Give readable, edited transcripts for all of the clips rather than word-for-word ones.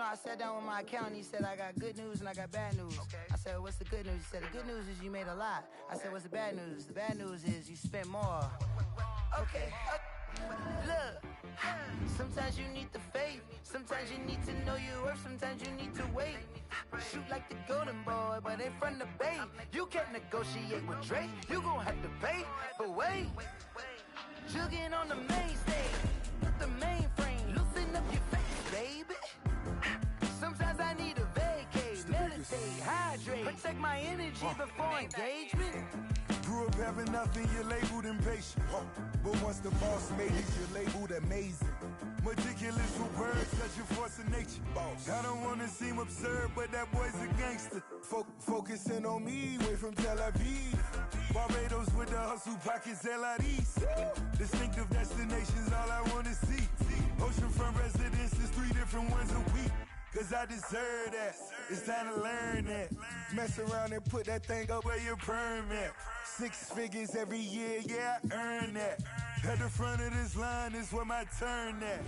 I sat down with my accountant. He said, I got good news and I got bad news. Okay. I said, what's the good news? He said, the good news is you made a lot. I said, what's the bad news? The bad news is you spent more. Okay. Look, sometimes you need the faith. Sometimes you need to know your worth. Sometimes you need to wait. Shoot like the golden boy, but in front of the bay. You can't negotiate with Drake. You gon' have to pay. But wait, jugging on the main stage. The mainframe, loosen up your face, baby. Sometimes I need a vacate, meditate, hydrate, protect my energy before engagement. Grew up having nothing, you're labeled impatient. But once the boss made it, you're labeled amazing. Meticulous with words, cause you're force of nature. I don't wanna seem absurd, but that boy's a gangster. Focusing on me, way from Tel Aviv. Barbados with the hustle pockets, LIDs. Distinctive destinations, all I wanna see. Oceanfront residences, 3 different ones a week. Cause I deserve that, it's time to learn that. Mess around and put that thing up where your permit. 6 figures every year, yeah, I earn that. At the front of this line is where my turn at.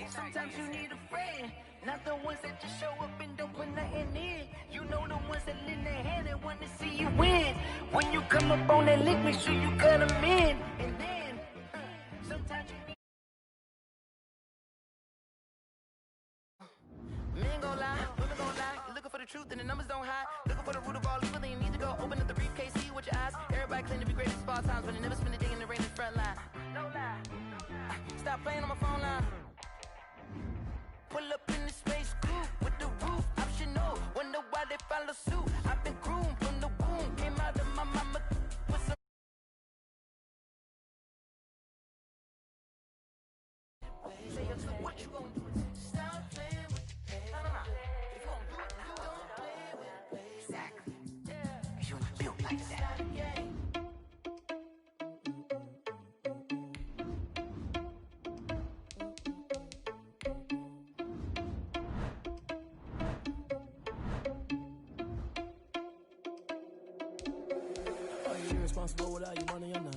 Sometimes you need a friend, not the ones that just show up and don't put nothing in. You know the ones that lend their hand and want to see you win. When you come up on that lick, make sure you cut them in. And then, sometimes you need... Men gon' lie, women gon' lie. You're looking for the truth and the numbers don't hide. Looking for the root of all evil, then you need to go open up the briefcase, see with your eyes. Everybody claim to be great at small times, but they never spend a day in the rain in the front line. No lie. Stop playing on my phone line. Pull up in the space coupe with the roof optional. Wonder why they follow suit. I've been groomed from the womb. Came out of my mama with some. Say what you gonna do? Stop playing with it. No. If you gonna do it, don't play with it. Exactly. Yeah. You're not built like that. Irresponsible without your money or not.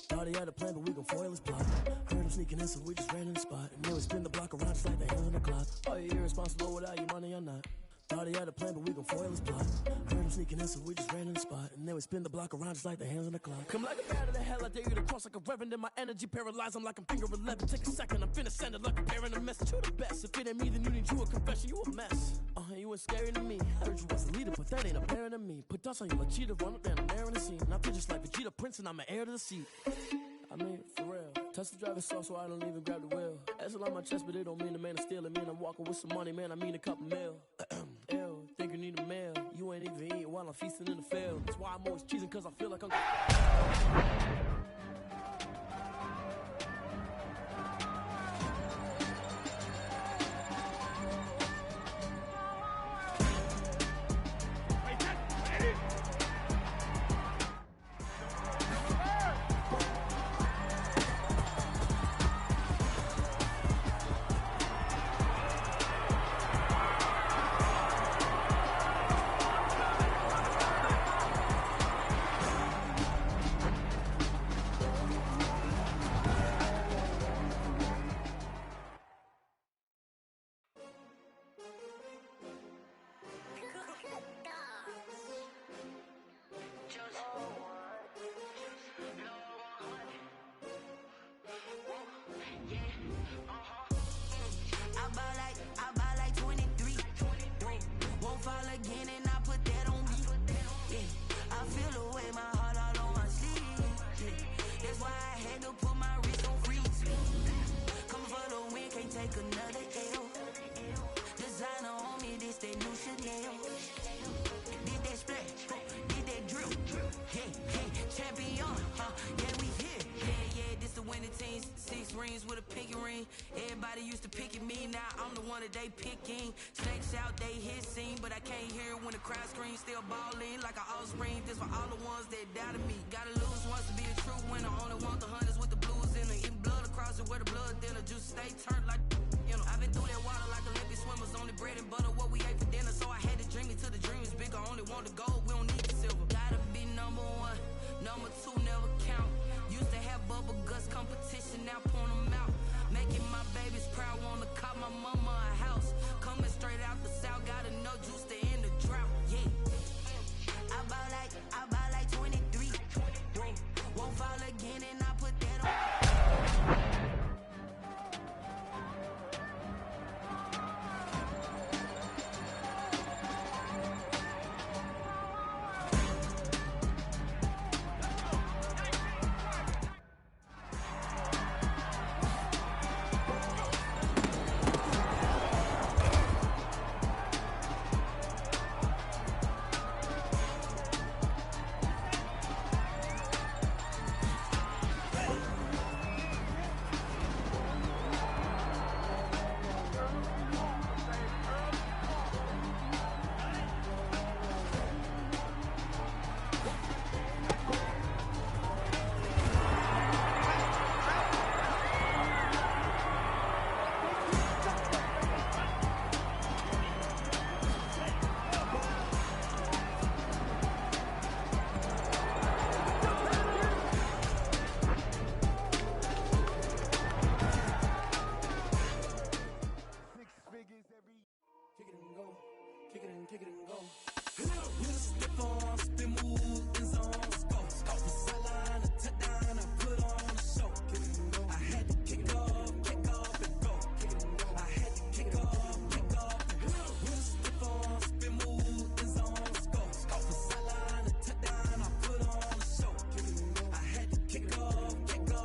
Thought he had a plan, but we gon' foil his plot. Heard him sneaking in, so we just ran in the spot. And then we spin the block around just like the hands on the clock. Are you irresponsible without your money or not? Thought he had a plan, but we gon' foil his plot. Heard him sneaking in, so we just ran in the spot. And then we spin the block around just like the hands on the clock. Come like a bat of the hell, I dare you to cross like a reverend. And my energy paralyzed, I'm like I'm finger 11. Take a second, I'm finna send it like a parent a message. You the best, if it ain't me, then you need you a confession. You a mess, you ain't scary to me. I heard you was a leader, but that ain't apparent to me. Put dust on you like cheetah, run up there, I'm airing the scene. And I feel just like Vegeta Prince, and I'm an heir to the seat. I mean, for real. Touch the driver's soft, so I don't even grab the wheel. That's on my chest, but it don't mean the man is stealing. Man, I'm walking with some money, man, I mean a couple mil. Ew, think you need a meal. You ain't even eating while I'm feasting in the field. That's why I'm always cheesing, cause I feel like I'm... With a pinky ring, everybody used to pick at me. Now I'm the one that they picking. Snakes out, they hit scene, but I can't hear when the crowd screams. Still balling like an offspring. This for all the ones that doubted me. Gotta lose once to be the true winner. Only want the hunters with the blues in it. Eating blood across it where the blood dinner. Just stay turned like I've been through that water like Olympic swimmers. Only bread and butter what we ate for dinner. So I had to dream it till the dream is bigger. Only want the gold, we don't need the silver. Gotta be number 1, number 2 never count. Used to have bubble guts competition, now point them out. Making my babies proud, wanna cop my mama a house. Coming straight out kick it and go. With a stiff arm, spin move, in zone, scope. From sideline to touchdown, I put on a show. I had to kick off and go. I had to kick off and go. With a stiff arm, spin move, in zone, scope. From sideline to touchdown, I put on a show. I had to kick off and go.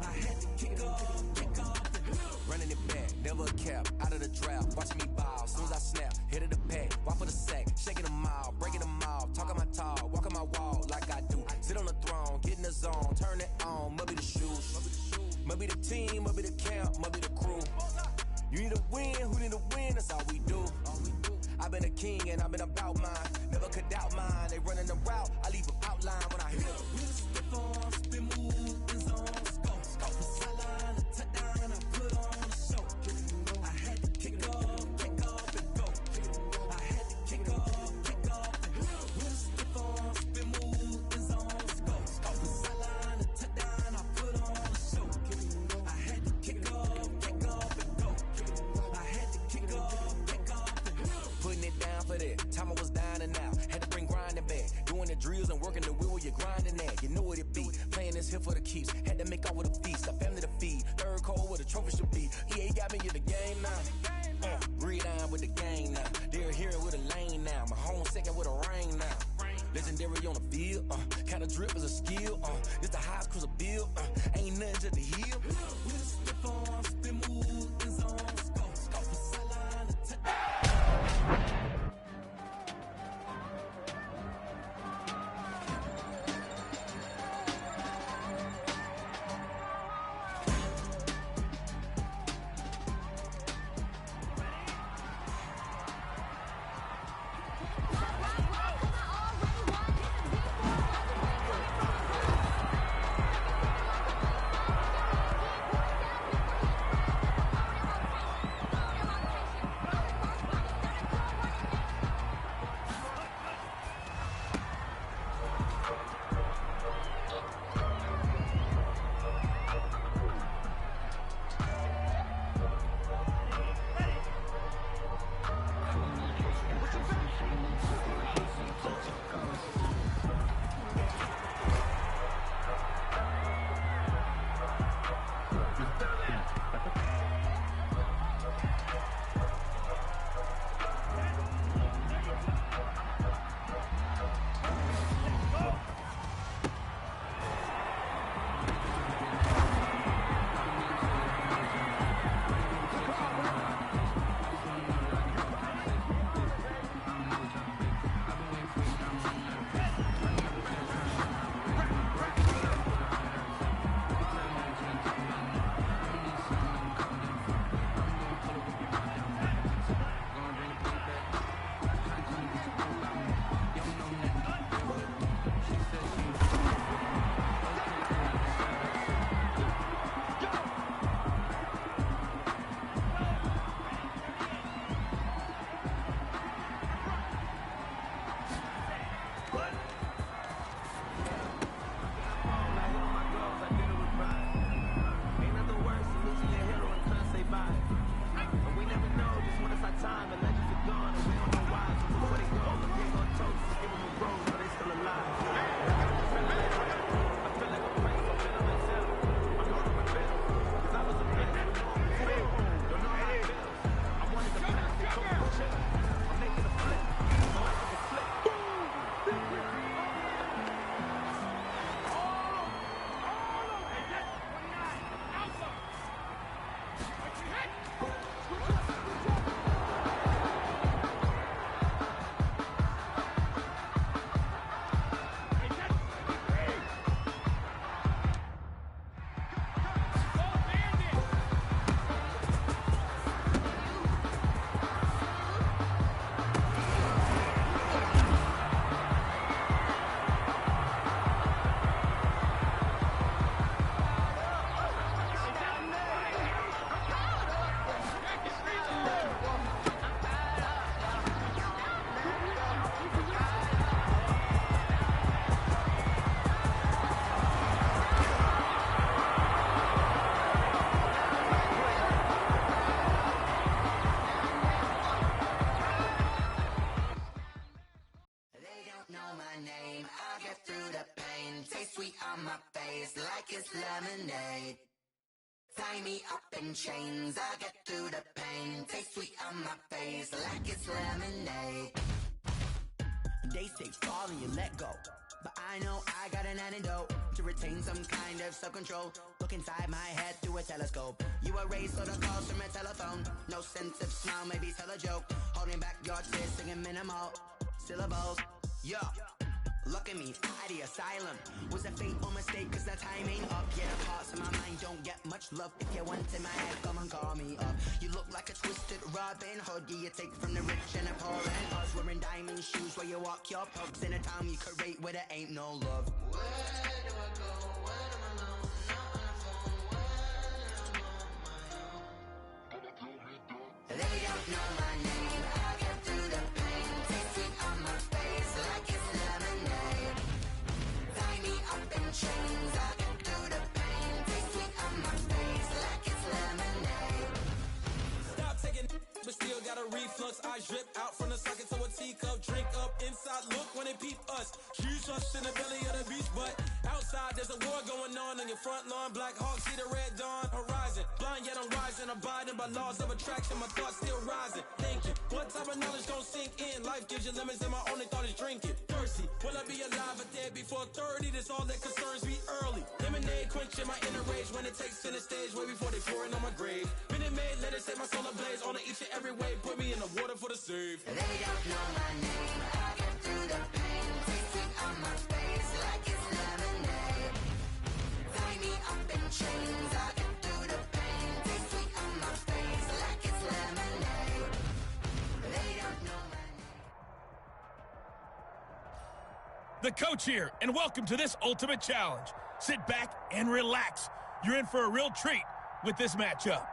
I had to kick off and go. Running it back, never a cap, out of the draft, watching me ball, soon as I snap, hit of the pack, walk for the sack, shaking them all, breaking them all, talking my talk, walking my wall like I do, sit on the throne, get in the zone, turn it on, must be the shoes, must be the team, must be the camp, must be the crew, you need to win, who need to win, that's all we do, I've been a king and I've been about mine, never could doubt mine, they running the route, I leave them outline when I hit them. With a stiff arm, spin move, in zone, scope. From sideline to touchdown, I put on a show. I had to kick off and go. I had to kick off and go. With a stiff arm, spin move, in zone, scope. From sideline to touchdown, I put on a show. I had to kick off and go. I had to kick off and go. Putting it down for that, time I was down and out, had to bring grinding back, doing the drills and working the wheel where you're grinding at, you know what it be, playing this here for the keeps, had to make off with a feast, a family to feed, third cold where the trophy should be, EA got me in the game now, breathe on with the game now, they're here with a lane now, my home second with a rain now, legendary on the field, kind of drip is a skill, this the highest cruiser bill, ain't nothing to the heel. With a stiff arm, spin move, in zone, scope. From sideline to touchdown. in chains. I get through the pain. Taste sweet on my face like it's lemonade. They say fall and you let go, but I know I got an antidote to retain some kind of self-control. Look inside my head through a telescope. You erase all the calls from a telephone. No sense of smile, maybe tell a joke. Holding back your tears, singing minimal syllables. Yeah. Look at me, out the asylum. Was a fate or mistake, cause the time ain't up. Yeah, the parts of my mind don't get much love. If you want in my head, come and call me up. You look like a twisted Robin Hood. Yeah, you take from the rich and the poor and us. Wearing diamond shoes where you walk your pugs. In a town you create where there ain't no love. Where do I go? When I'm alone? Not on the phone. When I'm on my own. They don't know my name. I get through the pain. Taste it on my face like it's lemonade. Tie me up in chains. I get through the pain. Taste it on my face like it's lemonade. Stop taking, but still got a reflux. I drip out from the socket to a teacup. Drink up inside. Look when they peep us. Shoes us in the belly of the beast, but outside there's a war going on your front lawn. Black Hawk see the red dawn horizon. Blind yet I'm rising, abiding by laws of attraction. My thoughts still rising. Thinking, what type of knowledge gon' sink in? Life gives you lemons, and my only thought is drinking. Thirsty, will I be alive or dead before 30? That's all that concerns me early. Lemonade quenching my inner rage when it takes center stage, way before they pour it on my grave. Minute Maid, let it set my soul ablaze. On each and every way, put me in the water for the save. They don't know my name. I get through the pain. Taste it on my face like it's lemonade. Tie me up in chains. I get through the pain. Taste it on my face like it's lemonade. They don't know my name. The coach here, and welcome to this Ultimate Challenge. Sit back and relax. You're in for a real treat with this matchup.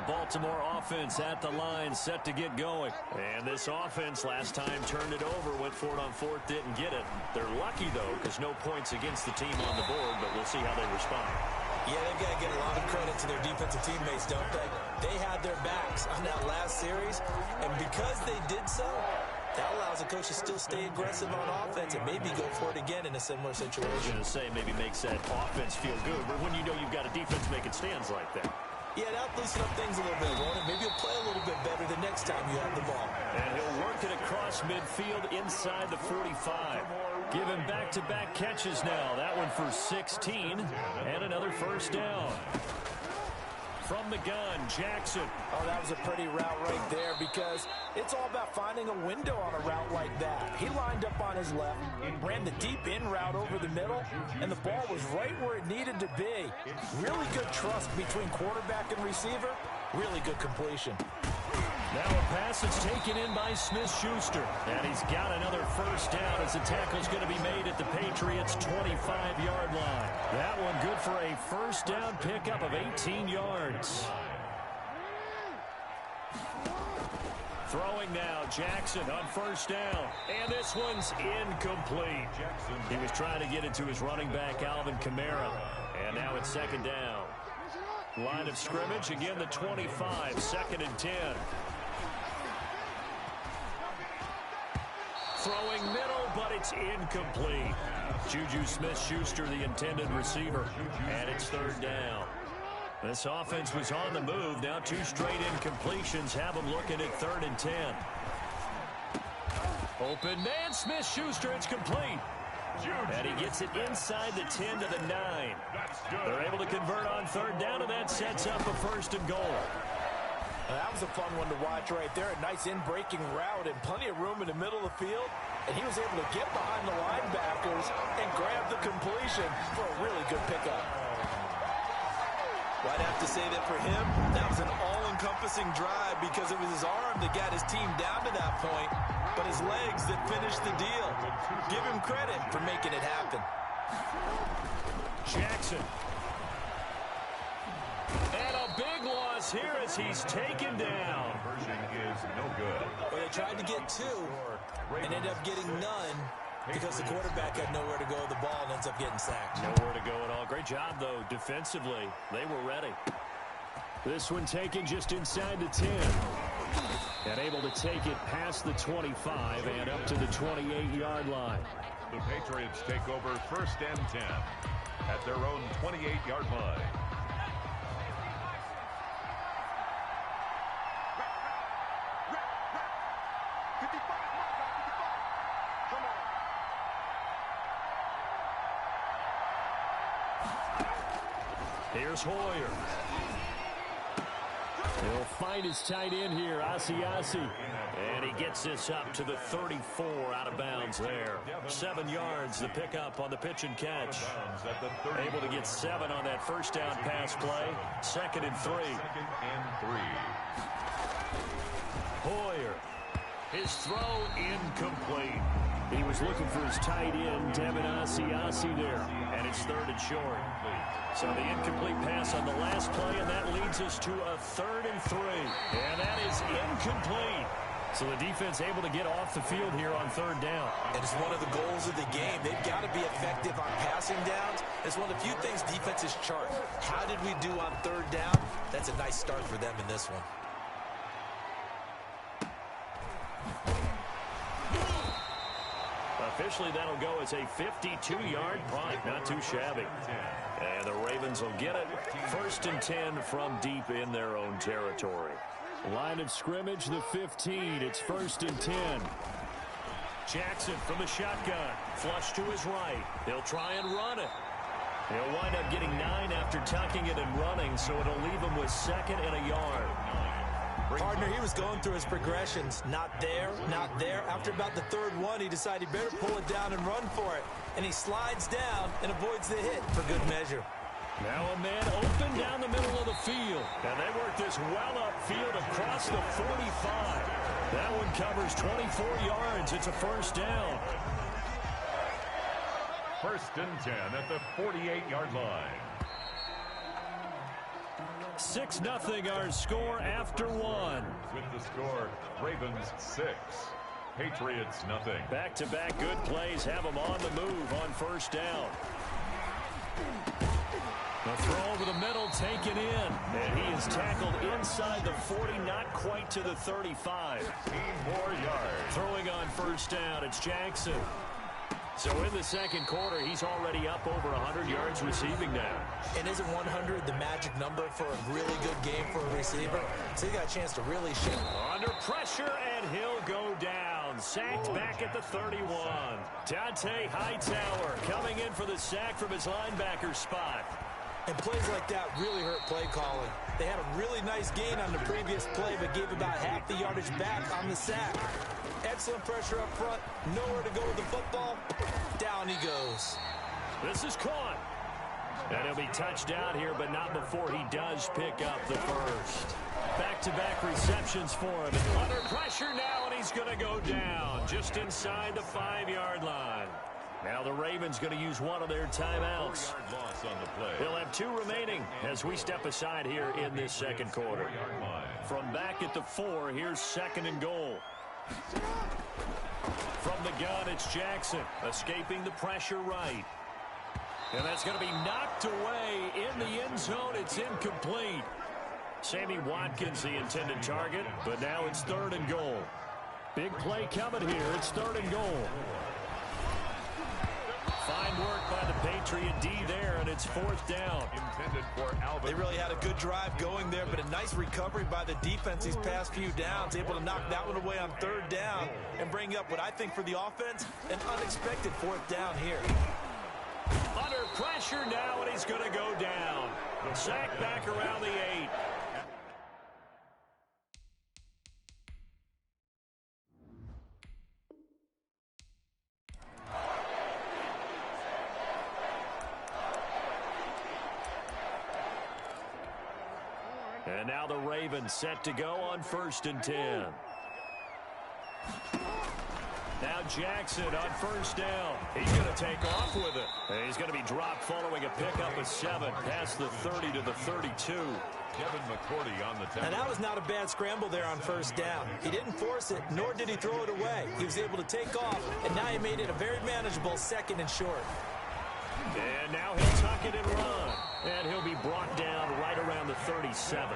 Baltimore offense at the line, set to get going. And this offense last time turned it over, went for it on fourth, didn't get it. They're lucky, though, because no points against the team on the board, but we'll see how they respond. Yeah, they've got to get a lot of credit to their defensive teammates, don't they? They had their backs on that last series, and because they did so, that allows the coach to still stay aggressive on offense and maybe go for it again in a similar situation. I was going to say maybe makes that offense feel good, but when you know you've got a defense making stands like that. Yeah, that'll loosen up things a little bit, won't it? Maybe he'll play a little bit better the next time you have the ball. And he'll work it across midfield inside the 45. Giving back-to-back catches now. That one for 16 and another first down. From the gun, Jackson. Oh, that was a pretty route right there because it's all about finding a window on a route like that. He lined up on his left, ran the deep in route over the middle, and the ball was right where it needed to be. Really good trust between quarterback and receiver. Really good completion. Now a pass is taken in by Smith-Schuster. And he's got another first down as the tackle's going to be made at the Patriots' 25-yard line. That one good for a first down pickup of 18 yards. Throwing now, Jackson on first down. And this one's incomplete. He was trying to get it to his running back, Alvin Kamara. And now it's second down. Line of scrimmage, again the 25, second and 10. Throwing middle, but it's incomplete. Juju Smith-Schuster, the intended receiver. And it's third down. This offense was on the move. Now two straight incompletions have them looking at third and 10. Open man, Smith-Schuster, it's complete. And he gets it inside the 10 to the 9. They're able to convert on third down, and that sets up a first and goal. That was a fun one to watch right there. A nice in-breaking route and plenty of room in the middle of the field. And he was able to get behind the linebackers and grab the completion for a really good pickup. Well, I'd have to say that for him, that was an all-encompassing drive because it was his arm that got his team down to that point, but his legs that finished the deal. Give him credit for making it happen. Jackson. And a big loss here as he's taken down. Conversion is no good. Well, they tried to get two and ended up getting none because the quarterback had nowhere to go with the ball and ends up getting sacked. Nowhere to go at all. Great job, though, defensively. They were ready. This one taken just inside the 10. And able to take it past the 25 and up to the 28-yard line. The Patriots take over 1st and 10 at their own 28-yard line. Here's Hoyer. He'll find his tight end here, Asiasi. And he gets this up to the 34 out of bounds there. 7 yards, the pickup on the pitch and catch. Able to get 7 on that first down pass play. 2nd and 3. Hoyer. His throw incomplete. He was looking for his tight end, Devin Asiasi there. And it's 3rd and short. So the incomplete pass on the last play, and that leads us to a 3rd and 3. And that is incomplete. So the defense able to get off the field here on 3rd down. And it's one of the goals of the game. They've got to be effective on passing downs. It's one of the few things defenses chart. How did we do on 3rd down? That's a nice start for them in this one. Officially, that'll go as a 52-yard punt. Not too shabby. And the Ravens will get it. 1st and 10 from deep in their own territory. Line of scrimmage, the 15. It's 1st and 10. Jackson from the shotgun. Flush to his right. He'll try and run it. He'll wind up getting 9 after tucking it and running, so it'll leave him with 2nd and a yard. Partner, he was going through his progressions. Not there, not there. After about the 3rd one, he decided he better pull it down and run for it. And he slides down and avoids the hit for good measure. Now a man open down the middle of the field. And they work this well upfield across the 45. That one covers 24 yards. It's a 1st down. 1st and 10 at the 48-yard line. 6-0 our score after 1. With the score, Ravens 6, Patriots nothing. Back-to-back good plays have them on the move on 1st down. The throw over the middle taken in. And he is tackled inside the 40, not quite to the 35. 15 more yards. Throwing on 1st down, it's Jackson. So in the 2nd quarter, he's already up over 100 yards receiving now. And isn't 100 the magic number for a really good game for a receiver? So he got a chance to really shake. Under pressure, and he'll go down. Sacked back at the 31. Dante Hightower coming in for the sack from his linebacker spot. And plays like that really hurt play calling. They had a really nice gain on the previous play, but gave about half the yardage back on the sack. Excellent pressure up front. Nowhere to go with the football. Down he goes. This is caught. And he'll be touched down here, but not before he does pick up the 1st. Back-to-back receptions for him. And under pressure now, and he's going to go down just inside the 5-yard line. Now the Ravens going to use one of their timeouts. Loss on the play. He'll have 2 remaining as we step aside here in this 2nd quarter. From back at the 4, here's 2nd and goal. From the gun, it's Jackson escaping the pressure right. And that's going to be knocked away in the end zone. It's incomplete. Sammy Watkins, the intended target, but now it's 3rd and goal. Big play coming here. It's 3rd and goal. Fine work by the Patriot D there, and it's 4th down. Intended for Alvin. They really had a good drive going there, but a nice recovery by the defense these past few downs. Able to knock that one away on 3rd down and bring up what I think for the offense, an unexpected 4th down here. Under pressure now, and he's going to go down. Sack back around the 8. And now the Ravens set to go on 1st and 10. Now Jackson on 1st down. He's going to take off with it. And he's going to be dropped following a pickup of 7 past the 30 to the 32. Kevin McCourty on the 10. And that was not a bad scramble there on 1st down. He didn't force it, nor did he throw it away. He was able to take off, and now he made it a very manageable 2nd and short. And now he'll tuck it and run. And he'll be brought down right around the 37.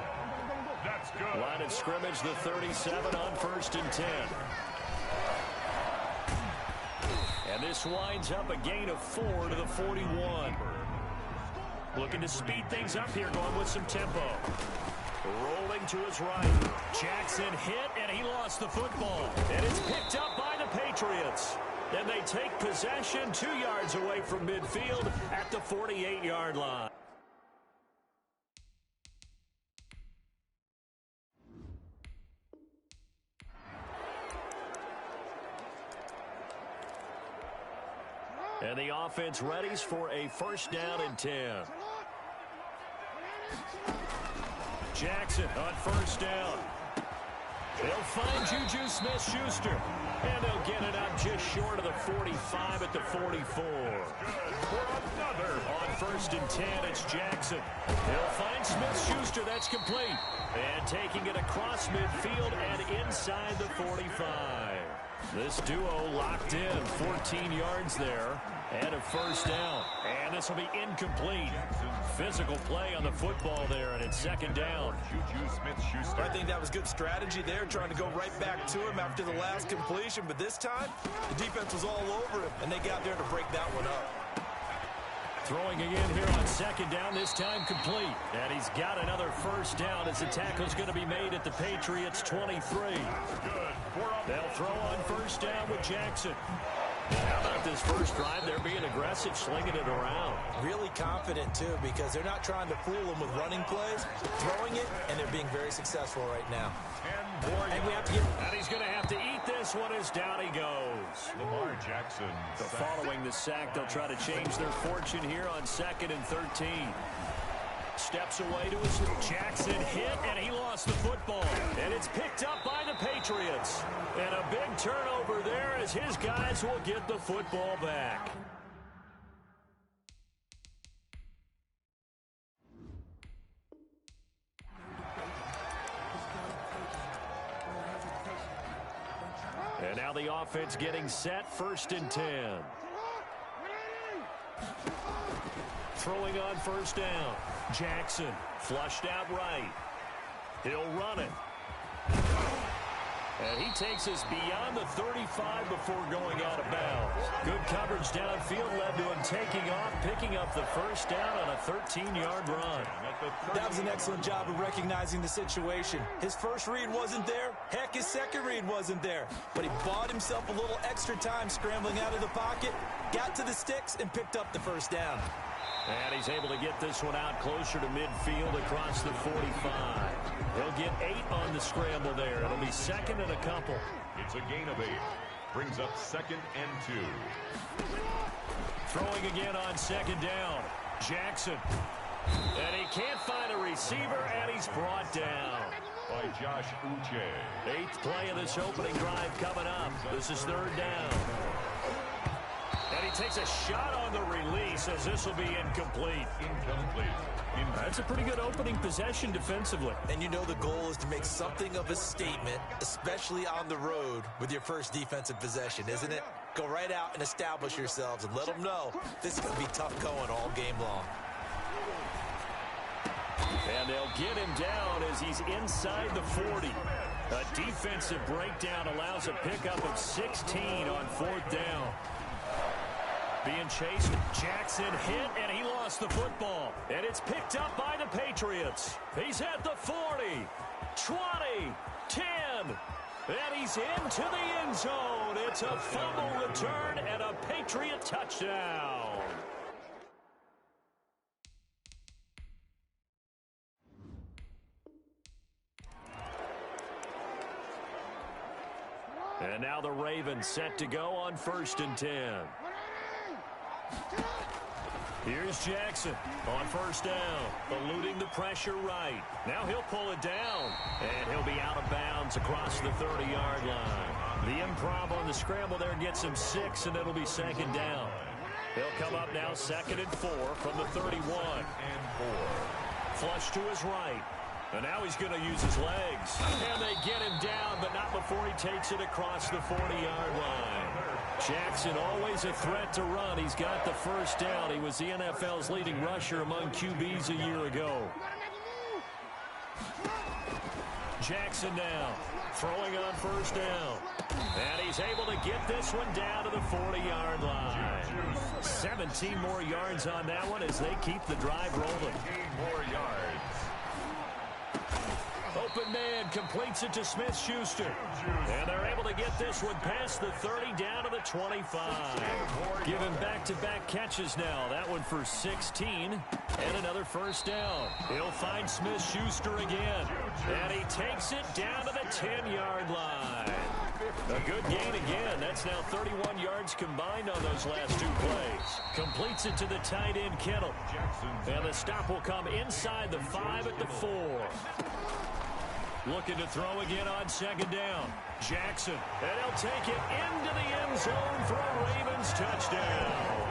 That's good. Line of scrimmage, the 37 on 1st and 10. And this winds up a gain of 4 to the 41. Looking to speed things up here, going with some tempo. Rolling to his right. Jackson hit, and he lost the football. And it's picked up by the Patriots. And they take possession 2 yards away from midfield at the 48-yard line. And the offense readies for a 1st down and 10. Jackson on 1st down. They'll find Juju Smith-Schuster. And they'll get it up just short of the 45 at the 44. On 1st and 10, it's Jackson. They'll find Smith-Schuster. That's complete. And taking it across midfield and inside the 45. This duo locked in, 14 yards there, and a 1st down. And this will be incomplete. Physical play on the football there, and it's 2nd down. Juju Smith-Schuster. I think that was good strategy there, trying to go right back to him after the last completion. But this time, the defense was all over him, and they got there to break that one up. Throwing again here on 2nd down, this time complete. And he's got another 1st down as the tackle's going to be made at the Patriots' 23. They'll throw on 1st down with Jackson. How about this first drive? They're being aggressive, slinging it around. Really confident, too, because they're not trying to fool them with running plays, throwing it, and they're being very successful right now. And we have to and he's going to have to eat this one as down he goes. Lamar Jackson. So following the sack, they'll try to change their fortune here on 2nd and 13. Steps away to his Jackson hit, and he lost the football. And it's picked up by the Patriots. And a big turnover there as his guys will get the football back. And now the offense getting set, 1st and 10. Throwing on 1st down. Jackson flushed out right. He'll run it. And he takes us beyond the 35 before going out of bounds. Good coverage downfield led to him taking off, picking up the 1st down on a 13-yard run. That was an excellent job of recognizing the situation. His first read wasn't there. Heck, his second read wasn't there. But he bought himself a little extra time scrambling out of the pocket, got to the sticks, and picked up the 1st down. And he's able to get this one out closer to midfield across the 45. He'll get 8 on the scramble there. It'll be 2nd and a couple. It's a gain of 8. Brings up 2nd and 2. Throwing again on 2nd down. Jackson. And he can't find a receiver, and he's brought down by Josh Uche. 8th play of this opening drive coming up. This is 3rd down. And he takes a shot on the release as this will be incomplete. That's a pretty good opening possession defensively. And you know the goal is to make something of a statement, especially on the road with your first defensive possession, isn't it? Go right out and establish yourselves and let them know this is going to be tough going all game long. And they'll get him down as he's inside the 40. A defensive breakdown allows a pickup of 16 on 4th down. Being chased, Jackson hit, and he lost the football. And it's picked up by the Patriots. He's at the 40, 20, 10, and he's into the end zone. It's a fumble return and a Patriot touchdown. And now the Ravens set to go on 1st and 10. Here's Jackson on first down, eluding the pressure right. Now he'll pull it down, and he'll be out of bounds across the 30-yard line. The improv on the scramble there gets him 6, and it'll be second down. He'll come up now 2nd and 4 from the 31. Flush to his right. And now he's going to use his legs. And they get him down, but not before he takes it across the 40-yard line. Jackson always a threat to run. He's got the first down. He was the NFL's leading rusher among QBs a year ago. Jackson now throwing on first down. And he's able to get this one down to the 40-yard line. 17 more yards on that one as they keep the drive rolling. 18 more yards. Open man completes it to Smith-Schuster. And they're able to get this one past the 30 down to the 25. Give him back-to-back catches now. That one for 16 and another first down. He'll find Smith-Schuster again. And he takes it down to the 10-yard line. A good gain again. That's now 31 yards combined on those last 2 plays. Completes it to the tight end, Kittle. And the stop will come inside the 5 at the 4. Looking to throw again on second down. Jackson. And he'll take it into the end zone for a Ravens touchdown.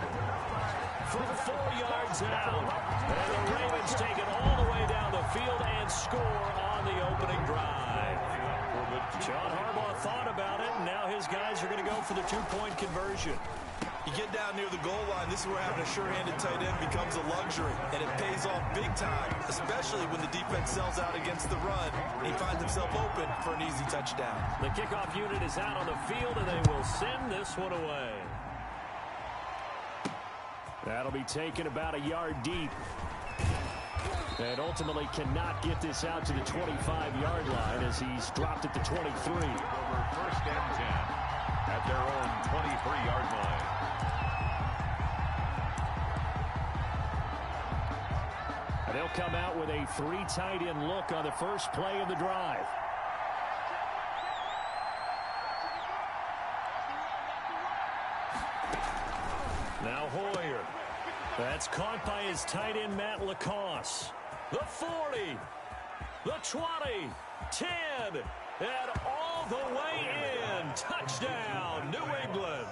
From 4 yards out. And the Ravens take it all the way down the field and score on the opening drive. John Harbaugh thought about it, and now his guys are going to go for the 2-point conversion. You get down near the goal line, this is where having a sure-handed tight end becomes a luxury, and it pays off big time, especially when the defense sells out against the run, and he finds himself open for an easy touchdown. The kickoff unit is out on the field, and they will send this one away. That'll be taken about a yard deep. And ultimately cannot get this out to the 25-yard line as he's dropped at the 23. Over 1st and 10 at their own 23-yard line. And they'll come out with a 3 tight end look on the first play of the drive. Now Hoyer. That's caught by his tight end, Matt LaCosse. The 40, the 20, 10, and all the way in. Touchdown, New England.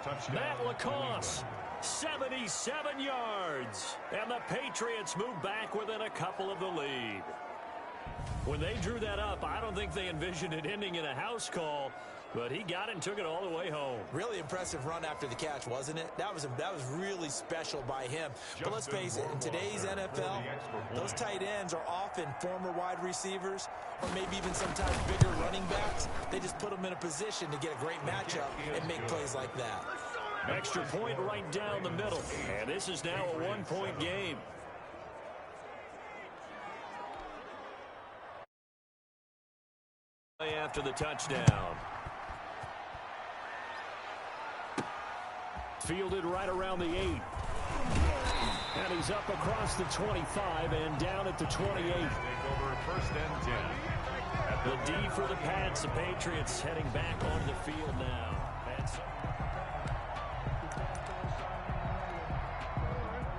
Touchdown. Matt LaCosse, 77 yards. And the Patriots move back within a couple of the lead. When they drew that up, I don't think they envisioned it ending in a house call. But he got it and took it all the way home. Really impressive run after the catch, wasn't it? That was really special by him. But let's face it, in today's NFL, those tight ends are often former wide receivers or maybe even sometimes bigger running backs. They just put them in a position to get a great matchup and make plays like that. Extra point right down the middle. And this is now a 1-point game. After the touchdown. Fielded right around the 8. And he's up across the 25 and down at the 28. Take over 1st and 10. The D for the Pats. The Patriots heading back onto the field now.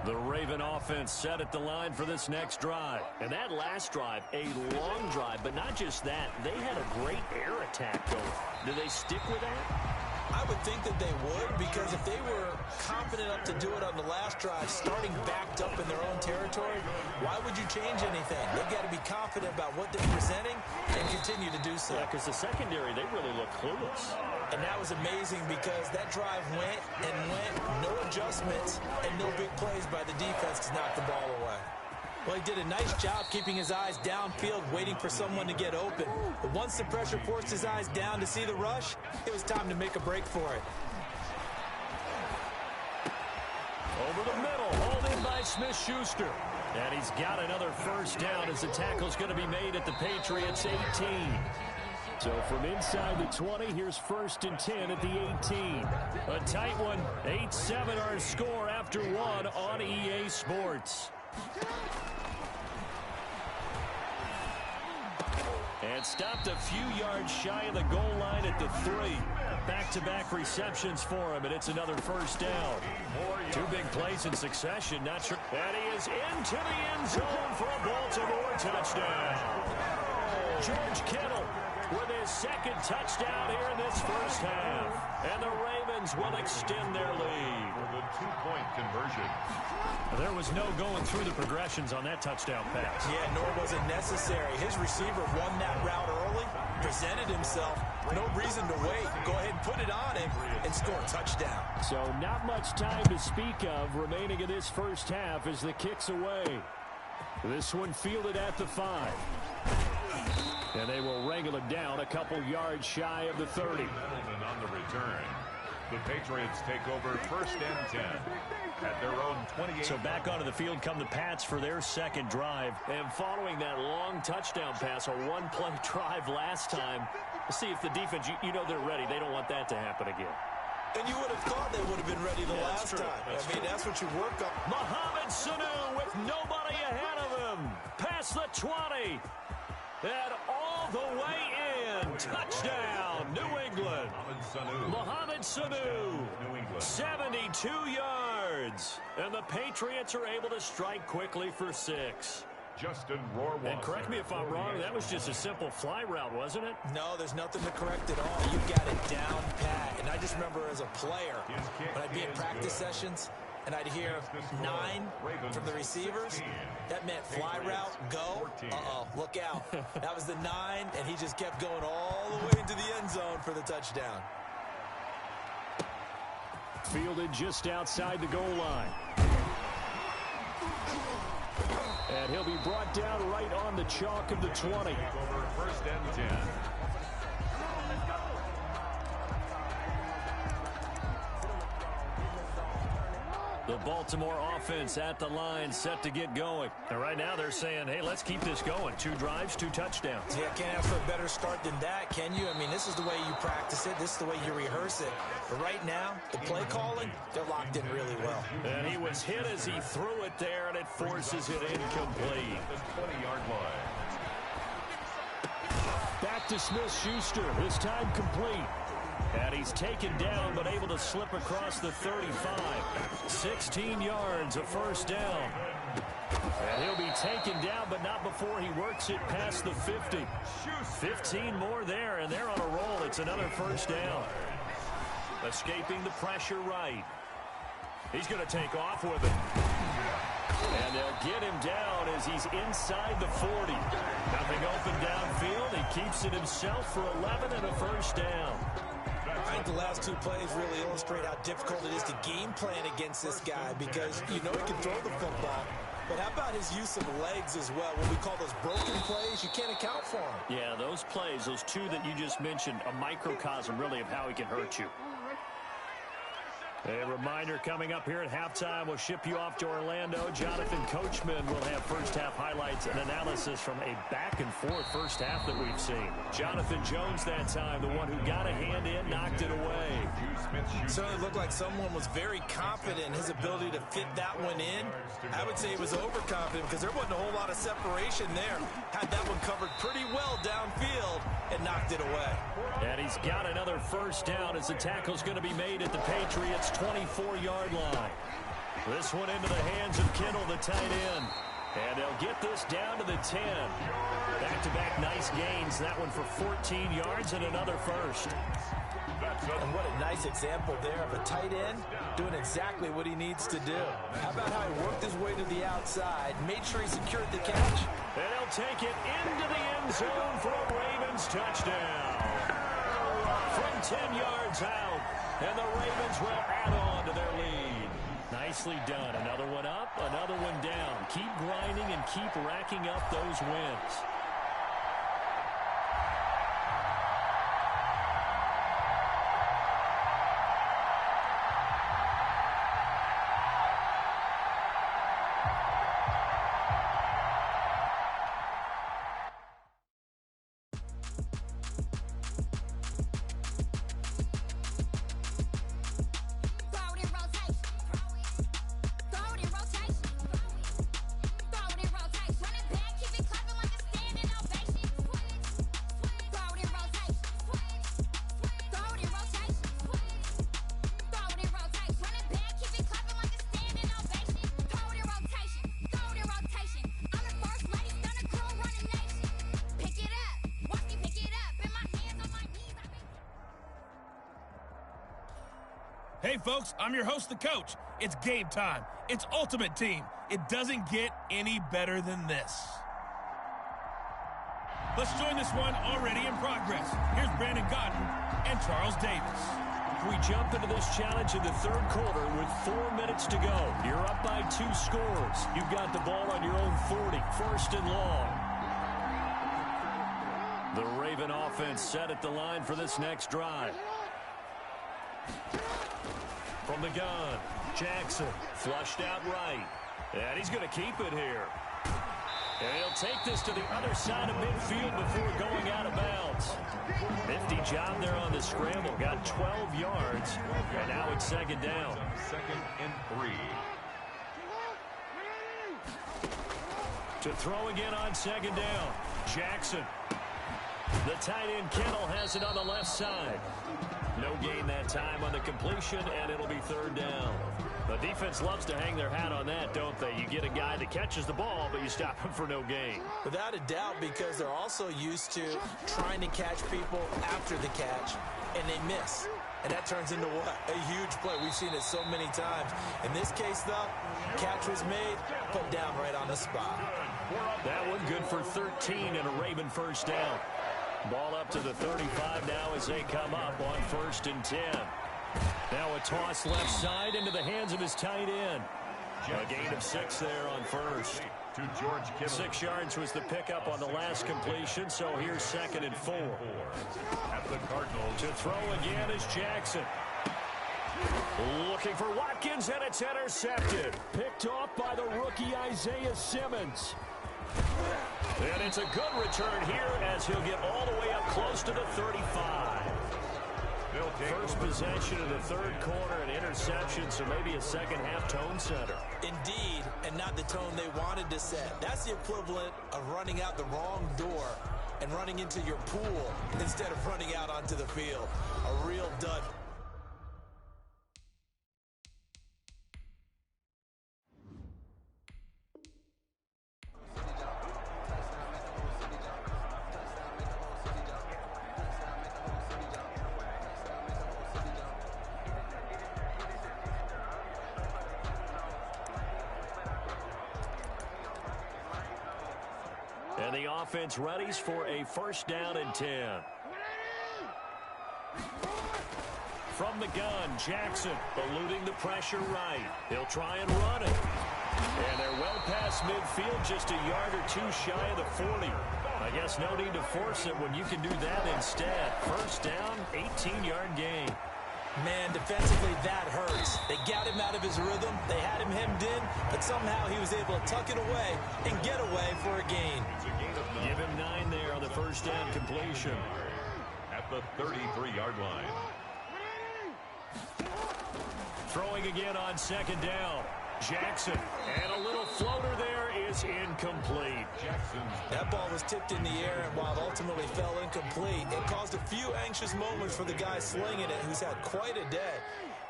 The Raven offense set at the line for this next drive. And that last drive, a long drive, but not just that. They had a great air attack going. Do they stick with that? I would think that they would, because if they were confident enough to do it on the last drive, starting backed up in their own territory, why would you change anything? They've got to be confident about what they're presenting and continue to do so. Yeah, because the secondary, they really look clueless. And that was amazing because that drive went and went, no adjustments, and no big plays by the defense to knock the ball away. Well, he did a nice job keeping his eyes downfield, waiting for someone to get open. But once the pressure forced his eyes down to see the rush, it was time to make a break for it. Over the middle, hauled in by Smith-Schuster. And he's got another first down as the tackle's going to be made at the Patriots' 18. So from inside the 20, here's 1st and 10 at the 18. A tight one, 8-7 our score after 1 on EA Sports. And stopped a few yards shy of the goal line at the 3. Back-to-back receptions for him, and it's another first down. 2 big plays in succession. Not sure. And he is into the end zone for a Baltimore touchdown. George Kittle with his second touchdown here in this first half. And the Ravens will extend their lead. For the 2-point conversion. There was no going through the progressions on that touchdown pass. Yeah, nor was it necessary. His receiver won that route early, presented himself. No reason to wait. Go ahead and put it on him and score a touchdown. So not much time to speak of remaining in this first half as the kick's away. This one fielded at the 5. And they will wrangle him down a couple yards shy of the 30. And on the return, the Patriots take over first and 10 at their own 28. So back onto the field come the Pats for their second drive. And following that long touchdown pass, a one-play drive last time, we'll see if the defense, you know they're ready. They don't want that to happen again. And you would have thought they would have been ready the last time. I mean, that's what you work on. Mohamed Sanu with nobody ahead of him. Past the 20. And all the way in. Touchdown, New England. Mohamed Sanu. 72 yards. And the Patriots are able to strike quickly for 6. Justin Rohrwasser. And correct me if I'm wrong, that was just a simple fly route, wasn't it? No, there's nothing to correct at all. You got it down pat. And I just remember as a player, when I'd be at practice sessions, and I'd hear 9 from the receivers. That meant fly route, go. Uh-oh, look out. That was the 9, and he just kept going all the way into the end zone for the touchdown. Fielded just outside the goal line. And he'll be brought down right on the chalk of the 20. Over first and 10. The Baltimore offense at the line, set to get going. And right now they're saying, hey, let's keep this going. 2 drives, 2 touchdowns. Yeah, can't ask for a better start than that, can you? I mean, this is the way you practice it. This is the way you rehearse it. But right now, the play calling, they're locked in really well. And he was hit as he threw it there, and it forces it incomplete. The 20-yard line. Back to Smith-Schuster, this time complete. And he's taken down, but able to slip across the 35. 16 yards, a first down. And he'll be taken down, but not before he works it past the 50. 15 more there, and they're on a roll. It's another first down. Escaping the pressure right. He's going to take off with it. And they'll get him down as he's inside the 40. Nothing open downfield. He keeps it himself for 11 and a first down. I think the last 2 plays really illustrate how difficult it is to game plan against this guy because you know he can throw the football. But how about his use of legs as well? What we call those broken plays, you can't account for them. Yeah, those plays, those 2 that you just mentioned, a microcosm really of how he can hurt you. A reminder coming up here at halftime, we'll ship you off to Orlando. Jonathan Coachman will have first-half highlights and analysis from a back-and-forth first half that we've seen. Jonathan Jones that time, the one who got a hand in, knocked it away. It certainly looked like someone was very confident in his ability to fit that one in. I would say he was overconfident because there wasn't a whole lot of separation there. Had that one covered pretty well downfield and knocked it away. And he's got another first down as the tackle's going to be made at the Patriots' 24-yard line. This one into the hands of Kittle, the tight end. And they'll get this down to the 10. Back-to-back nice gains. That one for 14 yards and another first. And what a nice example there of a tight end doing exactly what he needs to do. How about how he worked his way to the outside, made sure he secured the catch. And he'll take it into the end zone for a Ravens touchdown. From 10 yards out, and the Ravens will add on to their lead. Nicely done. Another one up, another one down. Keep grinding and keep racking up those wins. Hey, folks, I'm your host, the coach. It's game time. It's Ultimate Team. It doesn't get any better than this. Let's join this one already in progress. Here's Brandon Godden and Charles Davis. We jump into this challenge in the third quarter with 4 minutes to go. You're up by 2 scores. You've got the ball on your own 40, first and long. The Raven offense set at the line for this next drive. From the gun, Jackson flushed out right. And he's going to keep it here. And he'll take this to the other side of midfield before going out of bounds. Nifty job there on the scramble. Got 12 yards. And now it's second down. 2nd and 3. To throw again on second down. Jackson. The tight end Kittle has it on the left side. No gain that time on the completion, and it'll be third down. The defense loves to hang their hat on that, don't they? You get a guy that catches the ball, but you stop him for no gain. Without a doubt, because they're also used to trying to catch people after the catch, and they miss. And that turns into what? A huge play. We've seen it so many times. In this case, though, catch was made, put down right on the spot. That one good for 13 and a Raven first down. Ball up to the 35 now as they come up on 1st and 10. Now a toss left side into the hands of his tight end. A gain of 6 there on first. To George Kittle. 6 yards was the pickup on the last completion, so here's 2nd and 4. At the Cardinals. To throw again is Jackson. Looking for Watkins, and it's intercepted. Picked off by the rookie Isaiah Simmons. And it's a good return here as he'll get all the way up close to the 35. First possession of the third quarter, an interception, so maybe a second-half tone setter. Indeed, and not the tone they wanted to set. That's the equivalent of running out the wrong door and running into your pool instead of running out onto the field. A real dud. And the offense readies for a first down and 10. From the gun, Jackson eluding the pressure right. He'll try and run it. And they're well past midfield, just a yard or 2 shy of the 40. I guess no need to force it when you can do that instead. First down, 18-yard gain. Man, defensively, that hurts. They got him out of his rhythm. They had him hemmed in, but somehow he was able to tuck it away and get away for a gain. Give him 9 there on the first down completion. At the 33-yard line. Throwing again on second down. Jackson, and a little floater there is incomplete. That ball was tipped in the air, and while it ultimately fell incomplete, it caused a few anxious moments for the guy slinging it, who's had quite a day.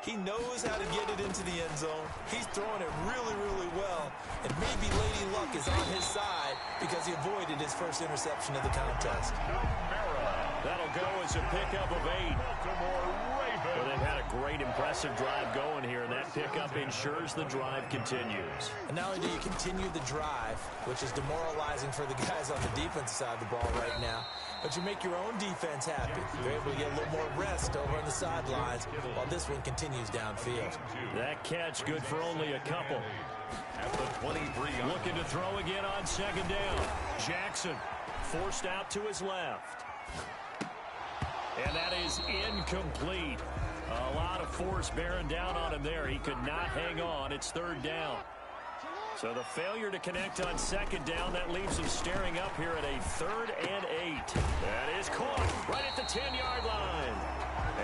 He knows how to get it into the end zone. He's throwing it really, really well, and maybe Lady Luck is on his side because he avoided his first interception of the contest. That'll go as a pickup of 8. Well, they've had a great, impressive drive going here, and that pickup ensures the drive continues. And not only do you continue the drive, which is demoralizing for the guys on the defensive side of the ball right now, but you make your own defense happy. You're able to get a little more rest over on the sidelines while this one continues downfield. That catch good for only a couple. At the 23. Looking to throw again on second down. Jackson forced out to his left. And that is incomplete. A lot of force bearing down on him there. He could not hang on. It's third down. So the failure to connect on second down, that leaves him staring up here at a 3rd and 8. That is caught right at the 10-yard line.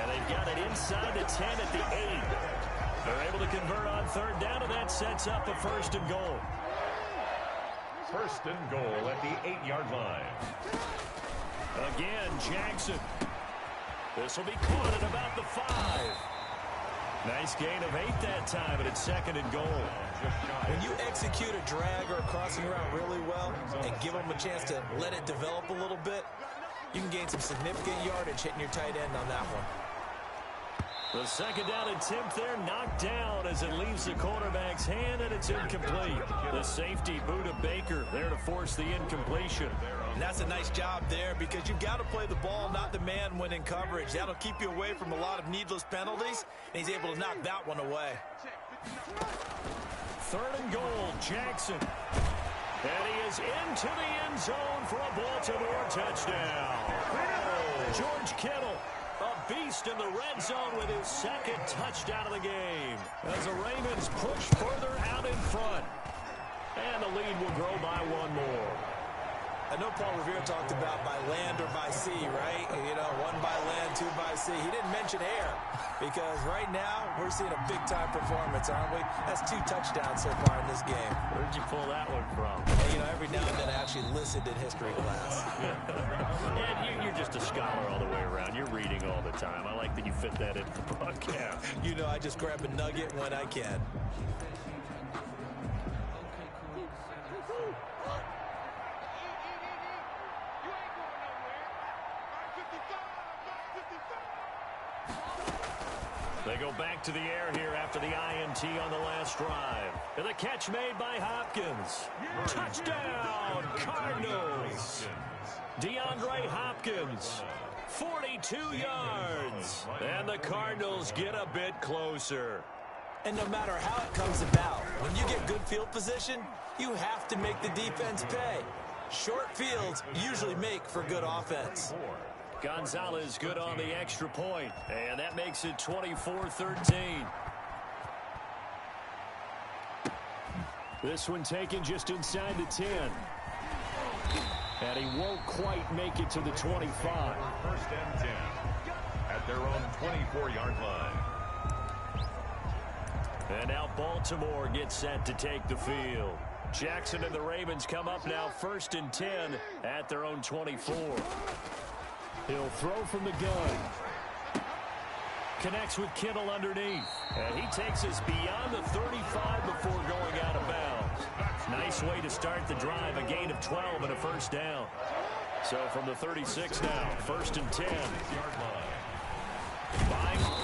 And they've got it inside the 10 at the 8. They're able to convert on third down, and that sets up a 1st and goal. 1st and goal at the 8-yard line. Again, Jackson. This will be caught at about the 5. Nice gain of 8 that time, but it's 2nd and goal. When you execute a drag or a crossing route really well and give them a chance to let it develop a little bit, you can gain some significant yardage hitting your tight end on that one. The second down attempt there knocked down as it leaves the quarterback's hand, and it's incomplete. The safety, Buda Baker, there to force the incompletion. And that's a nice job there because you've got to play the ball, not the man when in coverage. That'll keep you away from a lot of needless penalties, and he's able to knock that one away. Third and goal, Jackson. And he is into the end zone for a Baltimore touchdown. George Kittle, a beast in the red zone with his second touchdown of the game. As the Ravens push further out in front. And the lead will grow by one more. I know Paul Revere talked about by land or by sea, right? You know, one by land, two by sea. He didn't mention air because right now we're seeing a big-time performance, aren't we? That's 2 touchdowns so far in this game. Where'd you pull that one from? And, you know, every now and then I actually listened in history class. And you're just a scholar all the way around. You're reading all the time. I like that you fit that into the broadcast. You know, I just grab a nugget when I can. They go back to the air here after the INT on the last drive. And the catch made by Hopkins. Touchdown, Cardinals. DeAndre Hopkins, 42 yards. And the Cardinals get a bit closer. And no matter how it comes about, when you get good field position, you have to make the defense pay. Short fields usually make for good offense. Gonzalez good on the extra point, and that makes it 24-13. This one taken just inside the 10. And he won't quite make it to the 25. First and 10 at their own 24-yard line. And now Baltimore gets set to take the field. Jackson and the Ravens come up now first and 10 at their own 24. He'll throw from the gun. Connects with Kittle underneath. And he takes us beyond the 35 before going out of bounds. Nice way to start the drive. A gain of 12 and a first down. So from the 36 now, first and 10.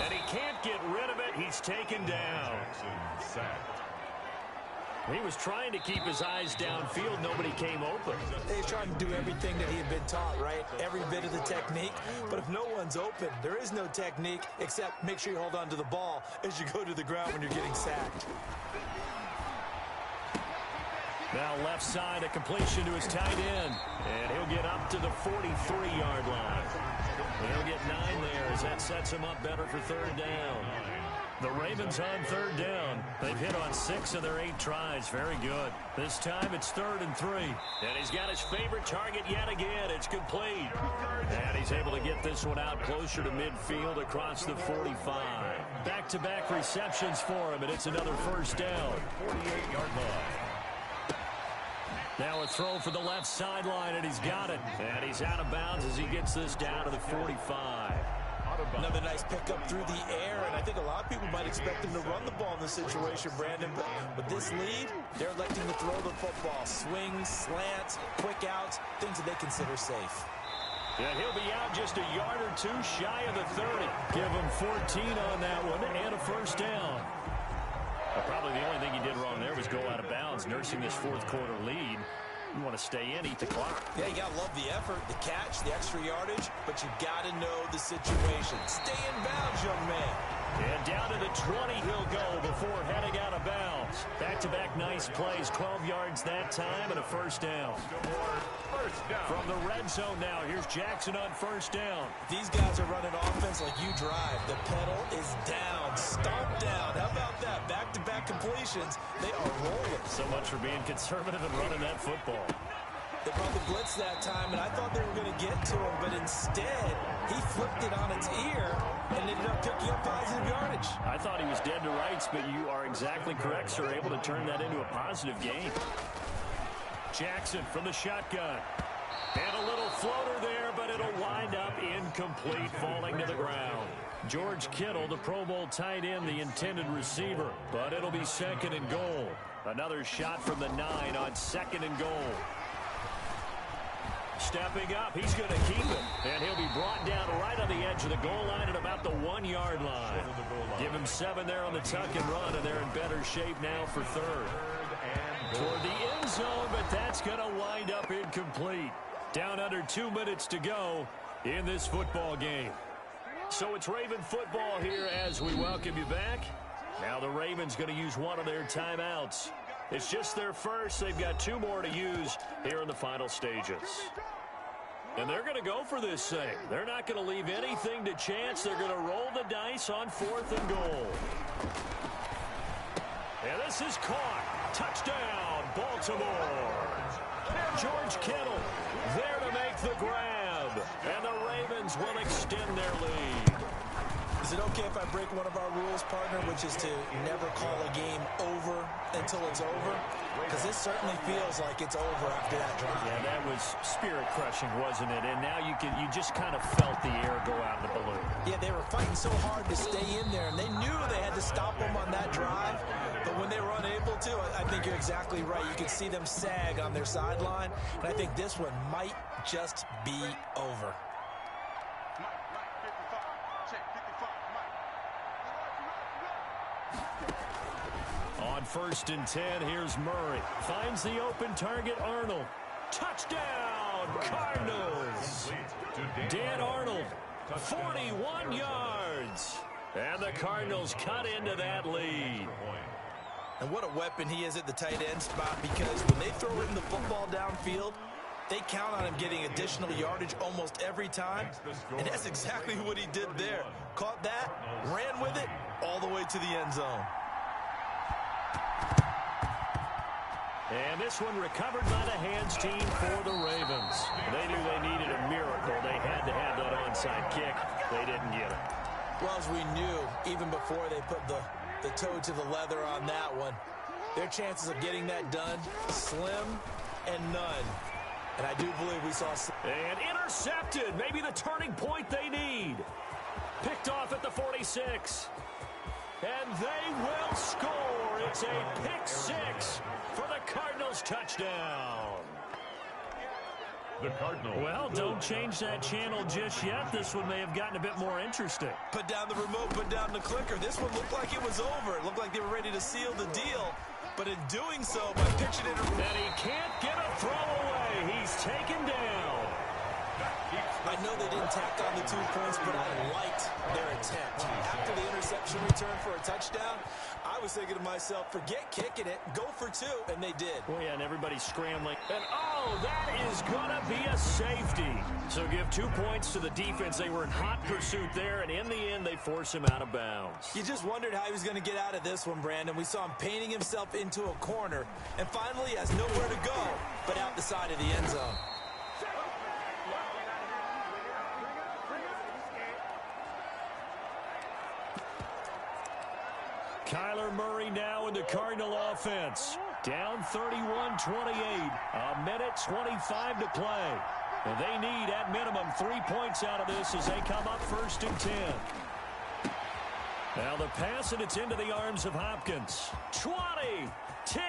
And he can't get rid of it. He's taken down. He was trying to keep his eyes downfield. Nobody came open. He's trying to do everything that he had been taught, right? Every bit of the technique. But if no one's open, there is no technique except make sure you hold on to the ball as you go to the ground when you're getting sacked. Now left side, a completion to his tight end. And he'll get up to the 43-yard line. And he'll get 9 there as that sets him up better for third down. The Ravens on third down. They've hit on 6 of their 8 tries. Very good. This time it's 3rd and 3. And he's got his favorite target yet again. It's complete. And he's able to get this one out closer to midfield across the 45. Back-to-back receptions for him, and it's another first down. 48-yard line. Now a throw for the left sideline, and he's got it. And he's out of bounds as he gets this down to the 45. Another nice pickup through the air, and I think a lot of people might expect him to run the ball in this situation, Brandon. But with this lead, they're electing to throw the football. Swings, slants, quick outs, things that they consider safe. Yeah, he'll be out just a yard or 2 shy of the 30. Give him 14 on that one and a first down. Probably the only thing he did wrong there was go out of bounds, nursing this fourth quarter lead. You want to stay in, eat the clock. Yeah, you got to love the effort, the catch, the extra yardage, but you got to know the situation. Stay in bounds, young man. And down to the 20 he'll go before heading out of bounds. Back-to-back nice plays, 12 yards that time and a first down. From the red zone now, here's Jackson on first down. These guys are running offense like you drive. The pedal is down, stomped down. How about that? Back-to-back completions, they are rolling. So much for being conservative and running that football. They brought the blitz that time, and I thought they were going to get to him, but instead, he flipped it on its ear and ended up picking up positive yardage. I thought he was dead to rights, but you are exactly correct, sir. Able to turn that into a positive gain. Jackson from the shotgun. And a little floater there, but it'll wind up incomplete, falling to the ground. George Kittle, the Pro Bowl tight end, the intended receiver, but it'll be 2nd and goal. Another shot from the 9 on 2nd and goal. stepping up. He's going to keep it. And he'll be brought down right on the edge of the goal line at about the 1-yard line. Give him 7 there on the tuck and run, and they're in better shape now for third. Toward the end zone, but that's going to wind up incomplete. Down under 2 minutes to go in this football game. So it's Raven football here as we welcome you back. Now the Ravens going to use one of their timeouts. It's just their first. They've got 2 more to use here in the final stages. And they're going to go for this thing. They're not going to leave anything to chance. They're going to roll the dice on 4th and goal. And this is caught. Touchdown, Baltimore. George Kittle there to make the grab. And the Ravens will extend their lead. Is it okay if I break one of our rules, partner, which is to never call a game over until it's over? Because this certainly feels like it's over after that drive. Yeah, that was spirit-crushing, wasn't it? And now you just kind of felt the air go out of the balloon. Yeah, they were fighting so hard to stay in there, and they knew they had to stop them on that drive. But when they were unable to, I think you're exactly right. You can see them sag on their sideline, and I think this one might just be over. On 1st and 10, here's Murray. Finds the open target, Arnold. Touchdown, Cardinals. Dan Arnold, 41 yards. And the Cardinals cut into that lead. And what a weapon he is at the tight end spot, because when they throw him the football downfield, they count on him getting additional yardage almost every time. And that's exactly what he did there. Caught that, ran with it, all the way to the end zone. And this one recovered by the hands team for the Ravens. They knew they needed a miracle. They had to have that onside kick. They didn't get it. Well, as we knew, even before they put the toe to the leather on that one, their chances of getting that done, slim and none. And I do believe we saw... And intercepted. Maybe the turning point they need. Picked off at the 46. And they will score. It's a pick 6 for the Cardinals touchdown. The Cardinals. Well, don't change that channel just yet. This one may have gotten a bit more interesting. Put down the remote, put down the clicker. This one looked like it was over. It looked like they were ready to seal the deal. But in doing so, by pitching it... And he can't get a throw away. He's taken down. I know they didn't tack on the 2 points, but I liked their attempt. After the interception return for a touchdown, I was thinking to myself, forget kicking it, go for 2, and they did. Oh, yeah, and everybody's scrambling. And, oh, that is going to be a safety. So give 2 points to the defense. They were in hot pursuit there, and in the end, they force him out of bounds. You just wondered how he was going to get out of this one, Brandon. We saw him painting himself into a corner, and finally he has nowhere to go but out the side of the end zone. Kyler Murray now in the Cardinal offense. Down 31-28. A minute 25 to play. And they need, at minimum, 3 points out of this as they come up 1st and 10. Now the pass, and it's into the arms of Hopkins. 20, 10,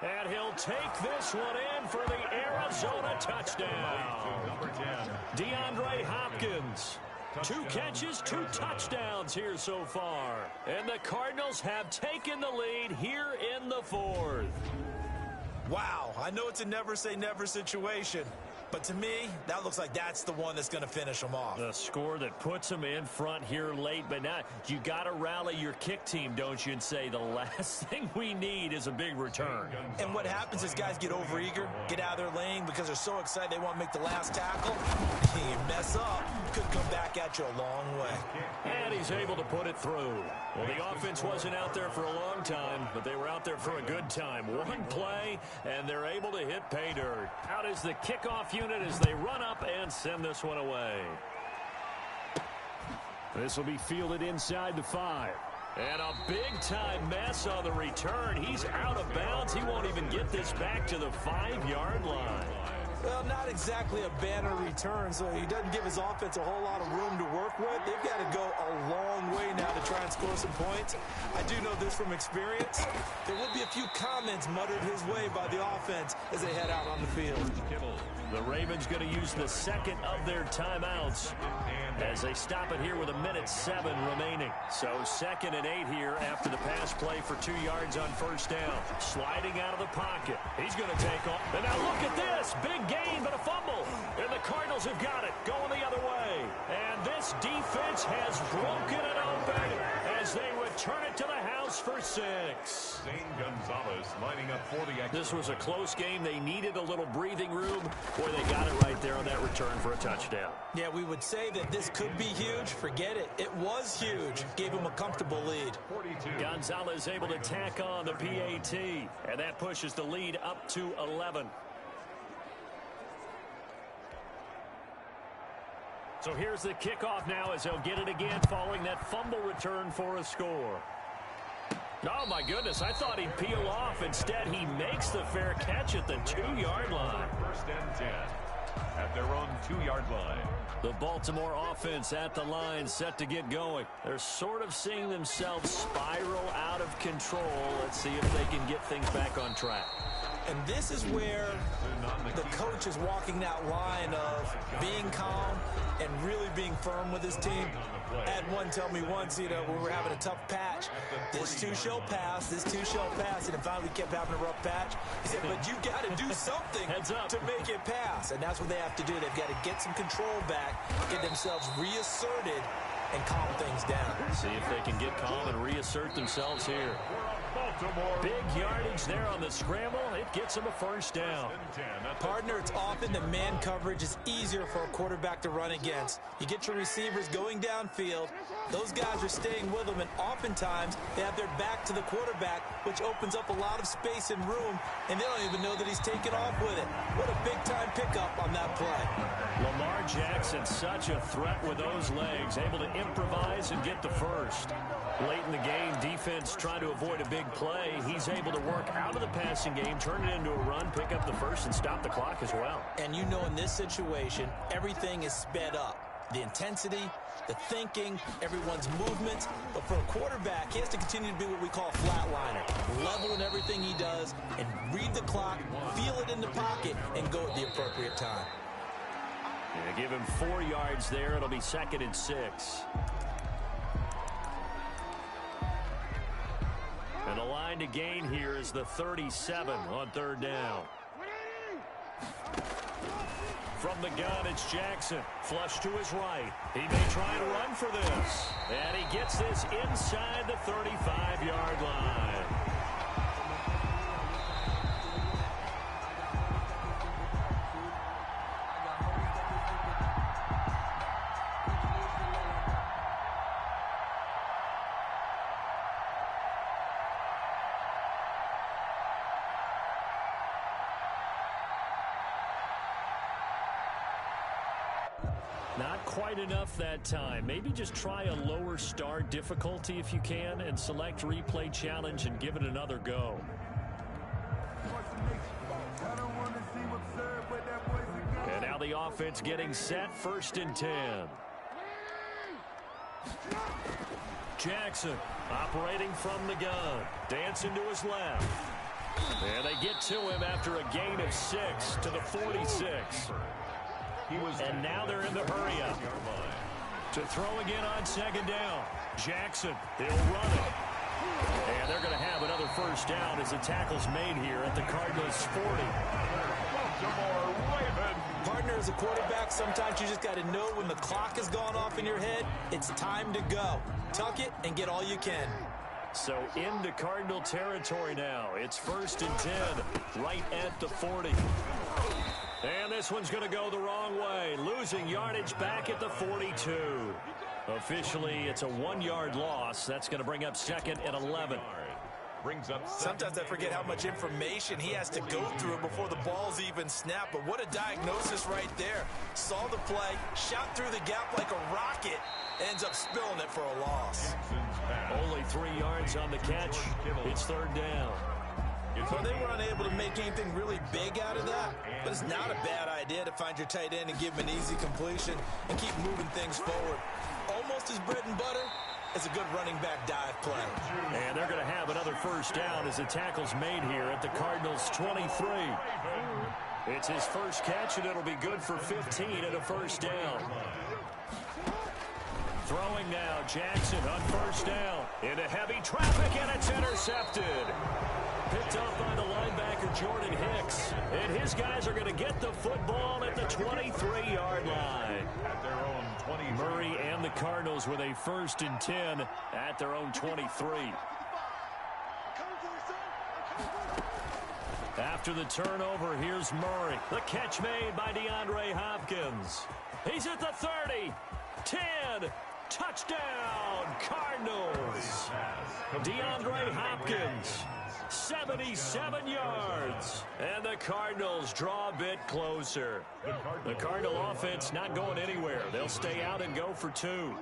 and he'll take this one in for the Arizona touchdown. Number 10. DeAndre Hopkins. 2 catches, 2 touchdowns here so far. And the Cardinals have taken the lead here in the 4th. Wow, I know it's a never-say-never situation, but to me, that looks like that's the one that's going to finish them off. The score that puts them in front here late, but not. You got to rally your kick team, don't you, and say the last thing we need is a big return. And what happens is guys get overeager, get out of their lane because they're so excited they want to make the last tackle. You mess up, could come back at you a long way. And he's able to put it through. Well, the offense wasn't out there for a long time, but they were out there for a good time. One play, and they're able to hit pay dirt. Out is the kickoff unit as they run up and send this one away. This will be fielded inside the 5. And a big-time mess on the return. He's out of bounds. He won't even get this back to the 5-yard line. Well, not exactly a banner return, so he doesn't give his offense a whole lot of room to work with. They've got to go a long way now to try and score some points. I do know this from experience. There will be a few comments muttered his way by the offense as they head out on the field. The Ravens going to use the second of their timeouts as they stop it here with 1:07 remaining. So 2nd and 8 here after the pass play for 2 yards on first down. Sliding out of the pocket. He's going to take off. And now look at this. Big gain, but a fumble. And the Cardinals have got it. Going the other way. And this defense has broken it open as they return it to the house for 6. Zane Gonzalez lining up for the extra. This was a close game. They needed a little breathing room. Boy, they got it right there on that return for a touchdown. Yeah, we would say that this could be huge. Forget it. It was huge. Gave him a comfortable lead. 42. Gonzalez able to tack on the PAT, and that pushes the lead up to 11. So here's the kickoff now as they'll get it again following that fumble return for a score. Oh, my goodness. I thought he'd peel off. Instead, he makes the fair catch at the 2-yard line. 1st and 10 at their own 2-yard line. The Baltimore offense at the line set to get going. They're sort of seeing themselves spiral out of control. Let's see if they can get things back on track. And this is where the coach is walking that line of being calm and really being firm with his team. I had one tell me once, you know, when we were having a tough patch, this too shall pass, this too shall pass. And finally kept having a rough patch. He said, but you got to do something to make it pass. And that's what they have to do. They've got to get some control back, get themselves reasserted, and calm things down. See if they can get calm and reassert themselves here. Big yardage there on the scramble. It gets them a first down. Partner, it's often the man coverage is easier for a quarterback to run against. You get your receivers going downfield. Those guys are staying with them, and oftentimes they have their back to the quarterback, which opens up a lot of space and room, and they don't even know that he's taken off with it. What a big-time pickup on that play. Lamar Jackson, such a threat with those legs, able to improvise and get the first. Late in the game, defense trying to avoid a big play. He's able to work out of the passing game, turn it into a run, pick up the first, and stop the clock as well. And you know in this situation, everything is sped up. The intensity, the thinking, everyone's movement. But for a quarterback, he has to continue to be what we call a flatliner. Level in everything he does and read the clock, feel it in the pocket, and go at the appropriate time. Yeah, give him 4 yards there. It'll be 2nd and 6. And the line to gain here is the 37 on 3rd down. From the gun, it's Jackson. Flush to his right. He may try and run for this. And he gets this inside the 35-yard line. Not quite enough that time. Maybe just try a lower star difficulty if you can and select replay challenge and give it another go. And now the offense getting set. 1st and 10. Jackson operating from the gun. Dancing to his left. And they get to him after a gain of 6 to the 46. And now they're in the hurry-up. To throw again on 2nd down. Jackson, he'll run it. And they're going to have another first down as the tackle's made here at the Cardinals' 40. Partner, as a quarterback, sometimes you just got to know when the clock has gone off in your head, it's time to go. Tuck it and get all you can. So into Cardinal territory now. It's 1st and 10, right at the 40. And this one's going to go the wrong way. Losing yardage back at the 42. Officially, it's a 1-yard loss. That's going to bring up 2nd and 11. brings up Sometimes I forget how much information he has to go through before the ball's even snapped. But what a diagnosis right there. Saw the play, shot through the gap like a rocket, ends up spilling it for a loss. Only 3 yards on the catch. It's third down. Well, they were unable to make anything really big out of that, but it's not a bad idea to find your tight end and give him an easy completion and keep moving things forward. Almost as bread and butter as a good running back dive play. And they're going to have another first down as the tackle's made here at the Cardinals' 23. It's his first catch, and it'll be good for 15 and a first down. Throwing now, Jackson on first down. Into heavy traffic, and it's intercepted. Picked up by the linebacker, Jordan Hicks. And his guys are going to get the football at the 23-yard line. At their own 20. Murray and the Cardinals with a 1st and 10 at their own 23. After the turnover, here's Murray. The catch made by DeAndre Hopkins. He's at the 30. 10. Touchdown, Cardinals. DeAndre Hopkins. 77 yards. And the Cardinals draw a bit closer. The Cardinal offense not going anywhere. They'll stay out and go for 2.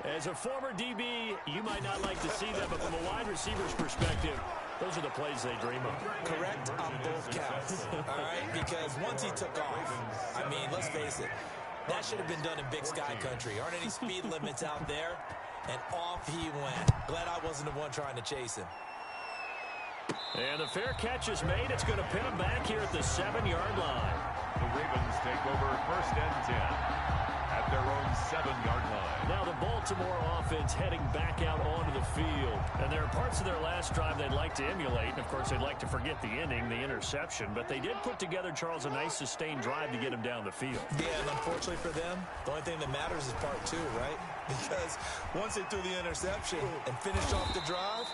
As a former DB, you might not like to see that, but from a wide receiver's perspective, those are the plays they dream of. Correct on both counts. All right, because once he took off, I mean, let's face it, that should have been done in Big Sky country. Aren't any speed limits out there? And off he went. Glad I wasn't the one trying to chase him. And the fair catch is made. It's going to pin him back here at the 7-yard line. The Ravens take over 1st and 10 at their own 7-yard line. Now the Baltimore offense heading back out onto the field. And there are parts of their last drive they'd like to emulate. And, of course, they'd like to forget the ending, the interception. But they did put together, Charles, a nice sustained drive to get him down the field. Yeah, and unfortunately for them, the only thing that matters is part 2, right? Because once they threw the interception and finished off the drive,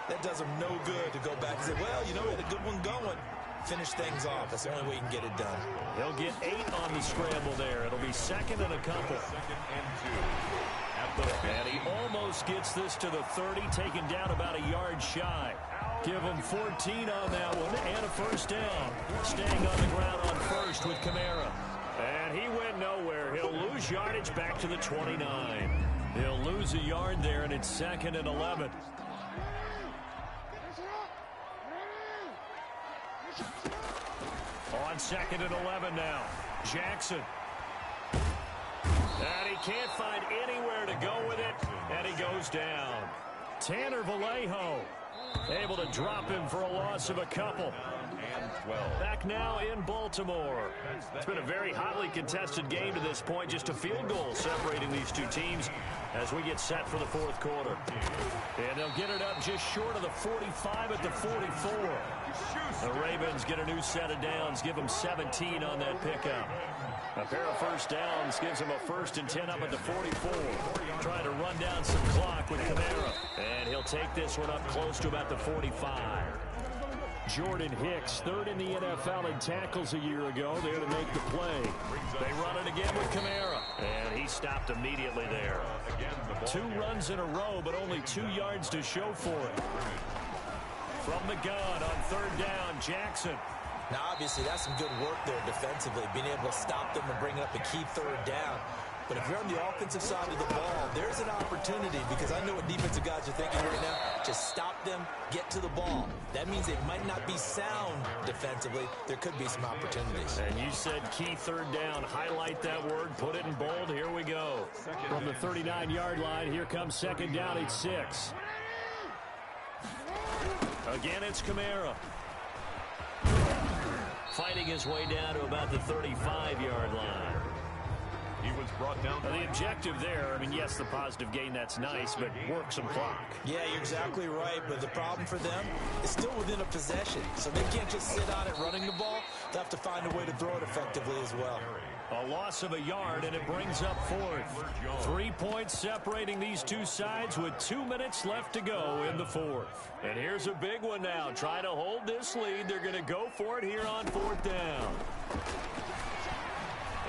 that does them no good to go back and say, well, you know, we had a good one going. Finish things off. That's the only way you can get it done. He'll get 8 on the scramble there. It'll be 2nd and a couple. 2nd and 2. And he almost gets this to the 30, taken down about a yard shy. Give him 14 on that one and a first down. Staying on the ground on first with Kamara. And he went nowhere. He'll lose yardage back to the 29. He'll lose a yard there, and it's 2nd and 11. On 2nd and 11 now. Jackson. And he can't find anywhere to go with it, and he goes down. Tanner Vallejo able to drop him for a loss of a couple. And 12. Back now in Baltimore. It's been a very hotly contested game to this point. Just a field goal separating these two teams as we get set for the 4th quarter. And they'll get it up just short of the 45 at the 44. The Ravens get a new set of downs, give them 17 on that pickup. A pair of first downs gives them a 1st and 10 up at the 44. Trying to run down some clock with Kamara. And he'll take this one up close to about the 45. Jordan Hicks, 3rd in the NFL in tackles a year ago, there to make the play. They run it again with Kamara. And he stopped immediately there. 2 runs in a row, but only 2 yards to show for it. From the gun on 3rd down, Jackson. Now, obviously, that's some good work there defensively, being able to stop them and bring up a key 3rd down. But if you're on the offensive side of the ball, there's an opportunity, because I know what defensive guys are thinking right now. Just stop them, get to the ball. That means they might not be sound defensively. There could be some opportunities. And you said key 3rd down. Highlight that word. Put it in bold. Here we go. From the 39-yard line, here comes 2nd down at 6. Again, it's Kamara. Fighting his way down to about the 35-yard line. He was brought down. The objective there, I mean, yes, the positive gain, that's nice, but work some clock. Yeah, you're exactly right, but the problem for them is still within a possession. So they can't just sit on it running the ball. They'll have to find a way to throw it effectively as well. A loss of a yard, and it brings up 4th. 3 points separating these two sides with 2 minutes left to go in the 4th. And here's a big one now. Trying to hold this lead. They're going to go for it here on 4th down.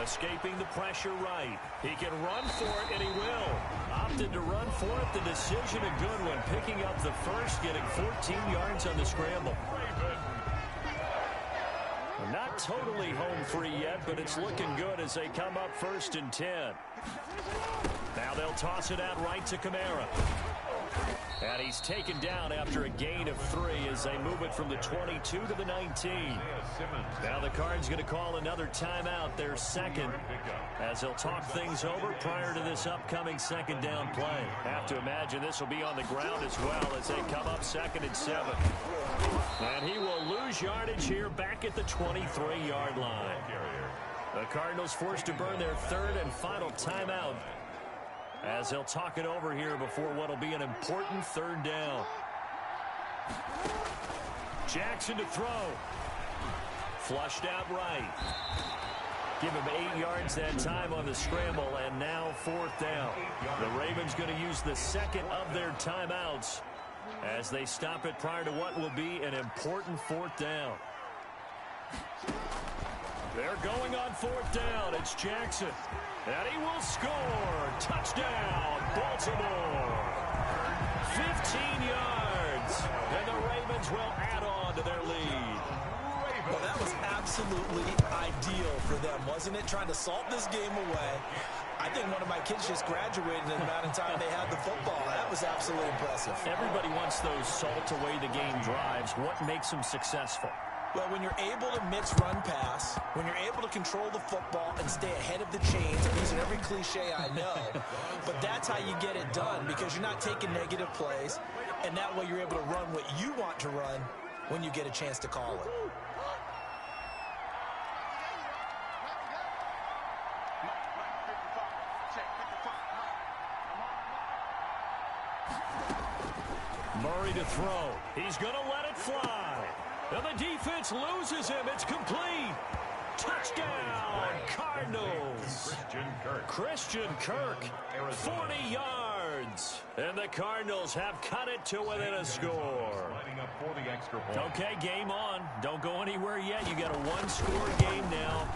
Escaping the pressure right. He can run for it, and he will. Opted to run for it. The decision a good one. Picking up the first, getting 14 yards on the scramble. Not totally home free yet, but it's looking good as they come up 1st and 10. Now they'll toss it out right to Kamara. And he's taken down after a gain of 3 as they move it from the 22 to the 19. Now the Cards going to call another timeout, their second, as they'll talk things over prior to this upcoming second down play. Have to imagine this will be on the ground as well as they come up 2nd and 7. And he will lose yardage here back at the 23-yard line. The Cardinals forced to burn their 3rd and final timeout, as they'll talk it over here before what will be an important 3rd down. Jackson to throw. Flushed out right. Give him 8 yards that time on the scramble, and now 4th down. The Ravens going to use the 2nd of their timeouts as they stop it prior to what will be an important 4th down. They're going on 4th down. It's Jackson. And he will score. Touchdown, Baltimore. 15 yards. And the Ravens will add on to their lead. Well, that was absolutely ideal for them, wasn't it? Trying to salt this game away. I think one of my kids just graduated in the amount of time they had the football. That was absolutely impressive. Everybody wants those salt away the game drives. What makes them successful? Well, when you're able to mix run pass, when you're able to control the football and stay ahead of the chains, I'm using every cliche I know, but that's how you get it done, because you're not taking negative plays, and that way you're able to run what you want to run when you get a chance to call it. Murray to throw. He's going to let it fly. And the defense loses him. It's complete. Touchdown, Cardinals. Christian Kirk, 40 yards. And the Cardinals have cut it to within a score. Okay, game on. Don't go anywhere yet. You got a one-score game now.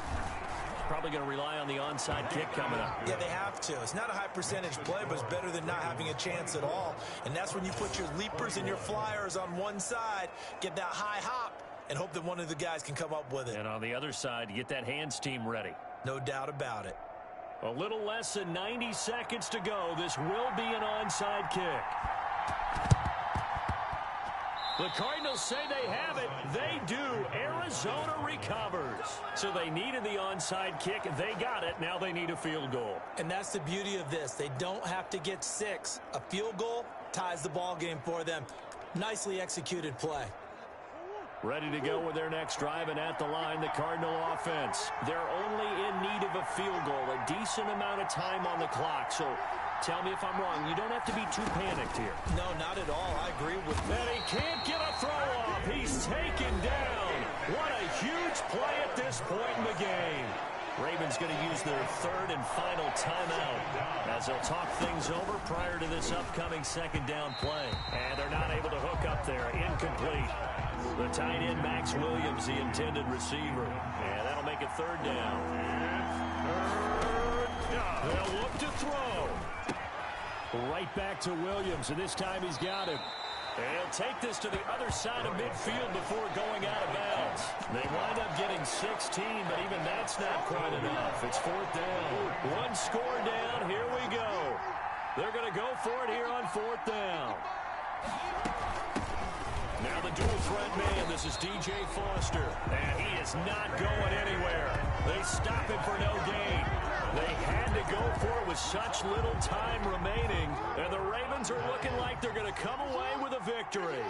Probably going to rely on the onside kick coming up. Yeah, they have to. It's not a high percentage play, but it's better than not having a chance at all. And that's when you put your leapers and your flyers on one side, get that high hop, and hope that one of the guys can come up with it. And on the other side, get that hands team ready. No doubt about it. A little less than 90 seconds to go. This will be an onside kick. The Cardinals say they have it. They do. Arizona recovers. So they needed the onside kick. They got it. Now they need a field goal. And that's the beauty of this. They don't have to get 6. A field goal ties the ball game for them. Nicely executed play. Ready to go with their next drive, and at the line, the Cardinal offense. They're only in need of a field goal, a decent amount of time on the clock. So tell me if I'm wrong. You don't have to be too panicked here. No, not at all. I agree with you. And he can't get a throw off. He's taken down. What a huge play at this point in the game. Ravens going to use their 3rd and final timeout as they'll talk things over prior to this upcoming second down play. And they're not able to hook up there. Incomplete. The tight end, Max Williams, the intended receiver. And that'll make it 3rd down. They'll look to throw. Right back to Williams, and this time he's got him. And he'll take this to the other side of midfield before going out of bounds. They wind up getting 16, but even that's not quite enough. It's 4th down. One score down. Here we go. They're going to go for it here on 4th down. Now the dual threat man. This is DJ Foster. And he is not going anywhere. They stop him for no gain. They had to go for it with such little time remaining. And the Ravens are looking like they're going to come away with a victory.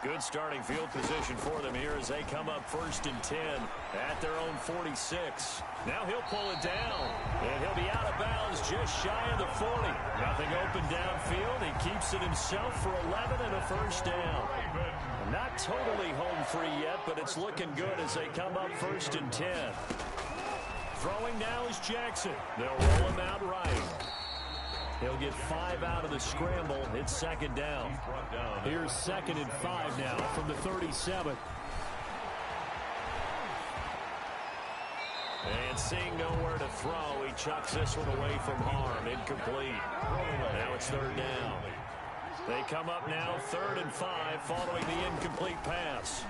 Good starting field position for them here as they come up 1st and 10 at their own 46. Now he'll pull it down, and he'll be out of bounds just shy of the 40. Nothing open downfield. He keeps it himself for 11 and a 1st down. Not totally home free yet, but it's looking good as they come up 1st and 10. Throwing now is Jackson. They'll roll him out right. He'll get 5 out of the scramble. It's 2nd down. Here's 2nd and 5 now from the 37. And seeing nowhere to throw, he chucks this one away from harm. Incomplete. Now it's third down. They come up now 3rd and 5 following the incomplete pass.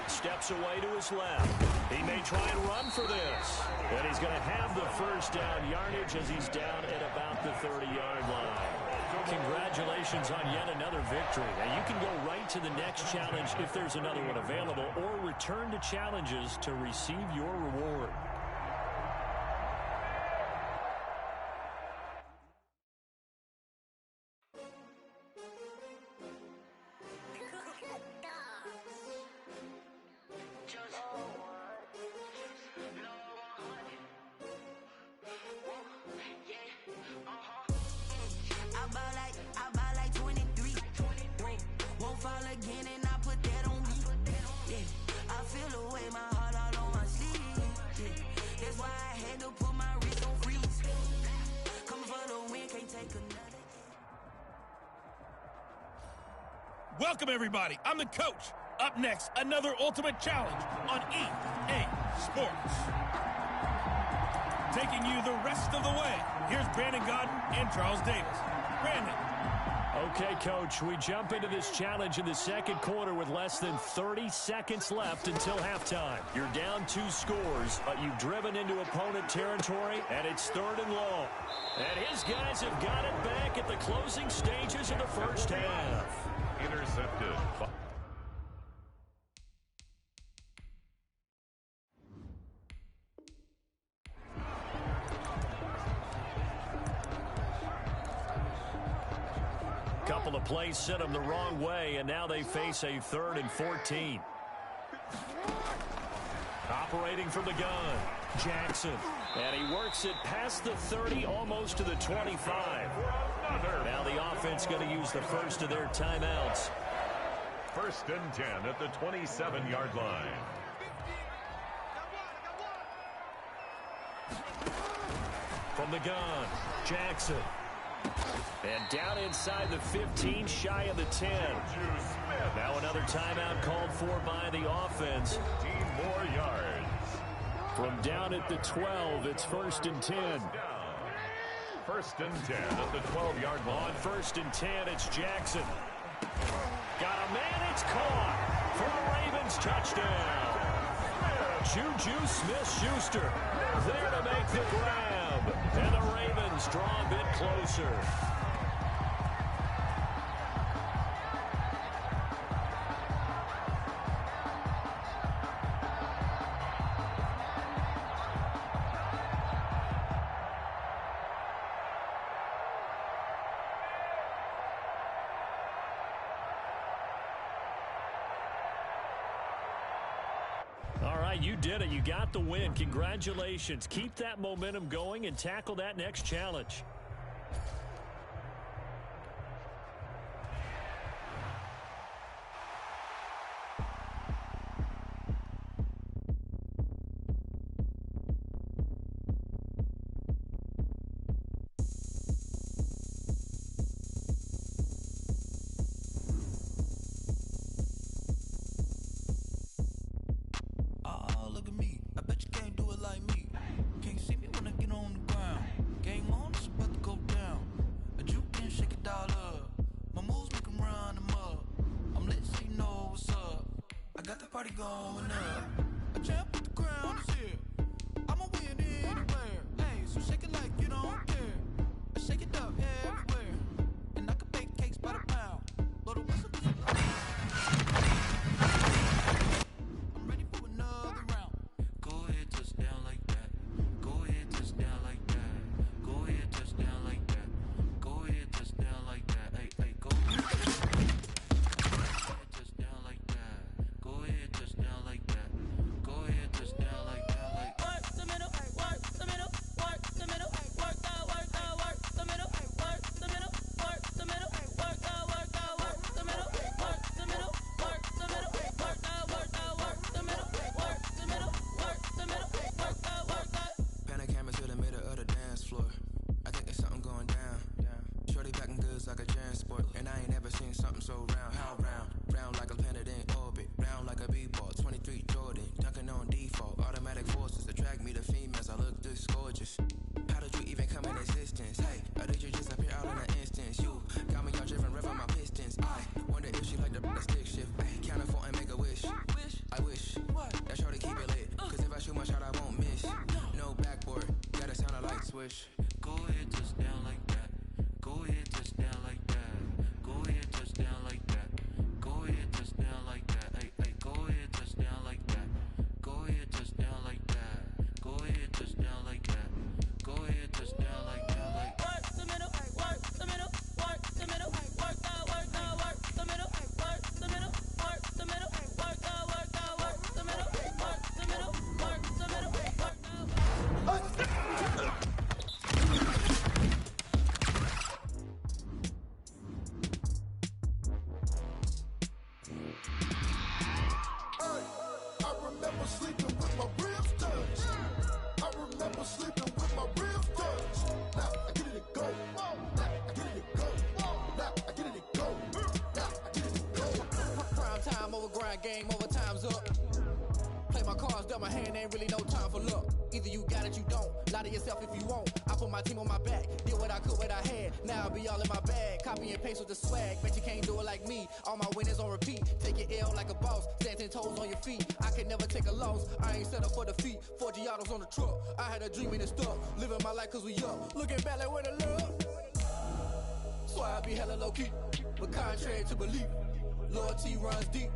Steps away to his left. He may try and run for this. And he's going to have the first down yardage as he's down at about the 30-yard line. Congratulations on yet another victory. Now you can go right to the next challenge if there's another one available, or return to challenges to receive your reward. Welcome, everybody. I'm the coach. Up next, another ultimate challenge on EA Sports. Taking you the rest of the way, here's Brandon Godden and Charles Davis. Brandon. Okay, Coach, we jump into this challenge in the second quarter with less than 30 seconds left until halftime. You're down 2 scores, but you've driven into opponent territory, and it's 3rd and long. And his guys have got it back at the closing stages of the first half. Intercepted. Couple of plays sent them the wrong way, and now they face a 3rd and 14. Operating from the gun, Jackson. And he works it past the 30, almost to the 25. Now the offense going to use the first of their timeouts. 1st and 10 at the 27-yard line. From the gun, Jackson. And down inside the 15, shy of the 10. Now another timeout called for by the offense. 15 more yards. From down at the 12, it's 1st and 10. 1st and 10 at the 12-yard line. On 1st and 10, it's Jackson. Got a man, it's caught for the Ravens touchdown. Juju Smith-Schuster there to make the grab. And the Ravens draw a bit closer. You did it. You got the win. Congratulations. Keep that momentum going and tackle that next challenge. wish. Go ahead, touchdown like that. Go ahead, touchdown like that. Go ahead, touchdown like that. Go ahead, touchdown like that. Hey, hey, go ahead, touchdown like that. Go ahead, touchdown like that. Go ahead, touchdown like that. Go ahead, touchdown like that. Like work the middle, work the middle, work the middle, work the middle, work the middle, work the middle, work the middle, work the middle, work the middle, work the middle, work the middle. I remember sleeping with my ribs touched. I remember sleeping with my ribs touched. Now I get it to go. Now I get it to go. Now I get it to go. Now I get it to go. Prime time over grind game, over time's up. Play my cards, dealt my hand, ain't really no time for luck. Either you got it, you don't. Lie to yourself if you won't. I put my team on my back, did what I could, what I had. Now I'll be all in my bag. Copy and paste with the swag. Bet you can't do it like me. All my winners on repeat. Take your L like a boss. Stand 10 toes on your feet. I can never take a loss. I ain't set up for defeat. 4 Giottos on the truck. I had a dream and it stuck. Living my life cause we up. Looking back like where the love. So I be hella low key. But contrary to belief, loyalty runs deep.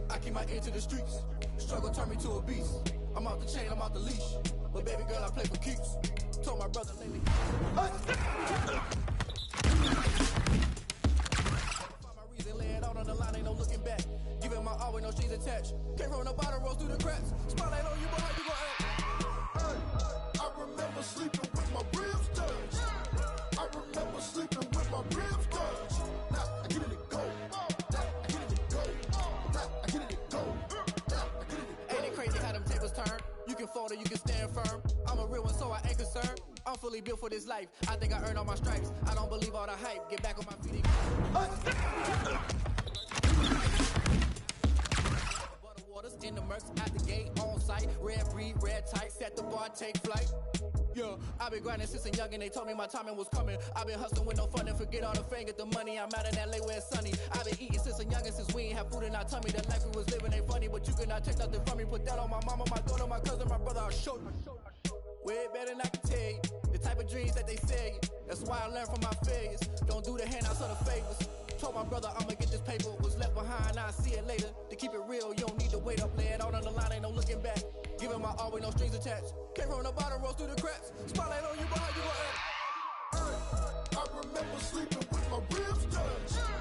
I keep my ear to the streets. Struggle turned me to a beast. I'm out the chain, I'm out the leash. But baby girl, I play for keeps. Told my brother lately. Find my reason, lay it out on the line, ain't no looking back. Giving my all with no strings attached. Came from the bottom, rose through the cracks. Spotlight on you, boy, how you gon' act? I remember sleeping with my ribs touched. I remember sleeping with my ribs touched. Now I get it to go. Now I get it to go. Now I get it to go. Now I get it to go. Ain't it crazy how them tables turn? You can fold or you can stand firm. I'm a real one, so I ain't concerned. I'm fully built for this life. I think I earned all my stripes. I don't believe all the hype. Get back on my feet. Butter waters in the mercs at the gate on site. Red breed, red tight. Set the bar, take flight. Yeah, I've been grinding since a young and they told me my timing was coming. I've been hustling with no fun and forget all the fame, get the money. I'm out in LA where it's sunny. I've been eating since a young and since we ain't have food in our tummy. The life we was living ain't funny, but you cannot take nothing from me. Put that on my mama, my daughter, my cousin, my brother. I'll show you. Way better than I can tell you. The type of dreams that they sell you. That's why I learned from my failures. Don't do the handouts or the favors. Told my brother I'ma get this paper. Was left behind, I'll see it later. To keep it real, you don't need to wait up. Lay it out on the line, ain't no looking back. Giving my all with no strings attached. Came from the bottom, rose through the cracks. Spotlight on you, boy, how you gon' act? I remember sleeping with my ribs touched.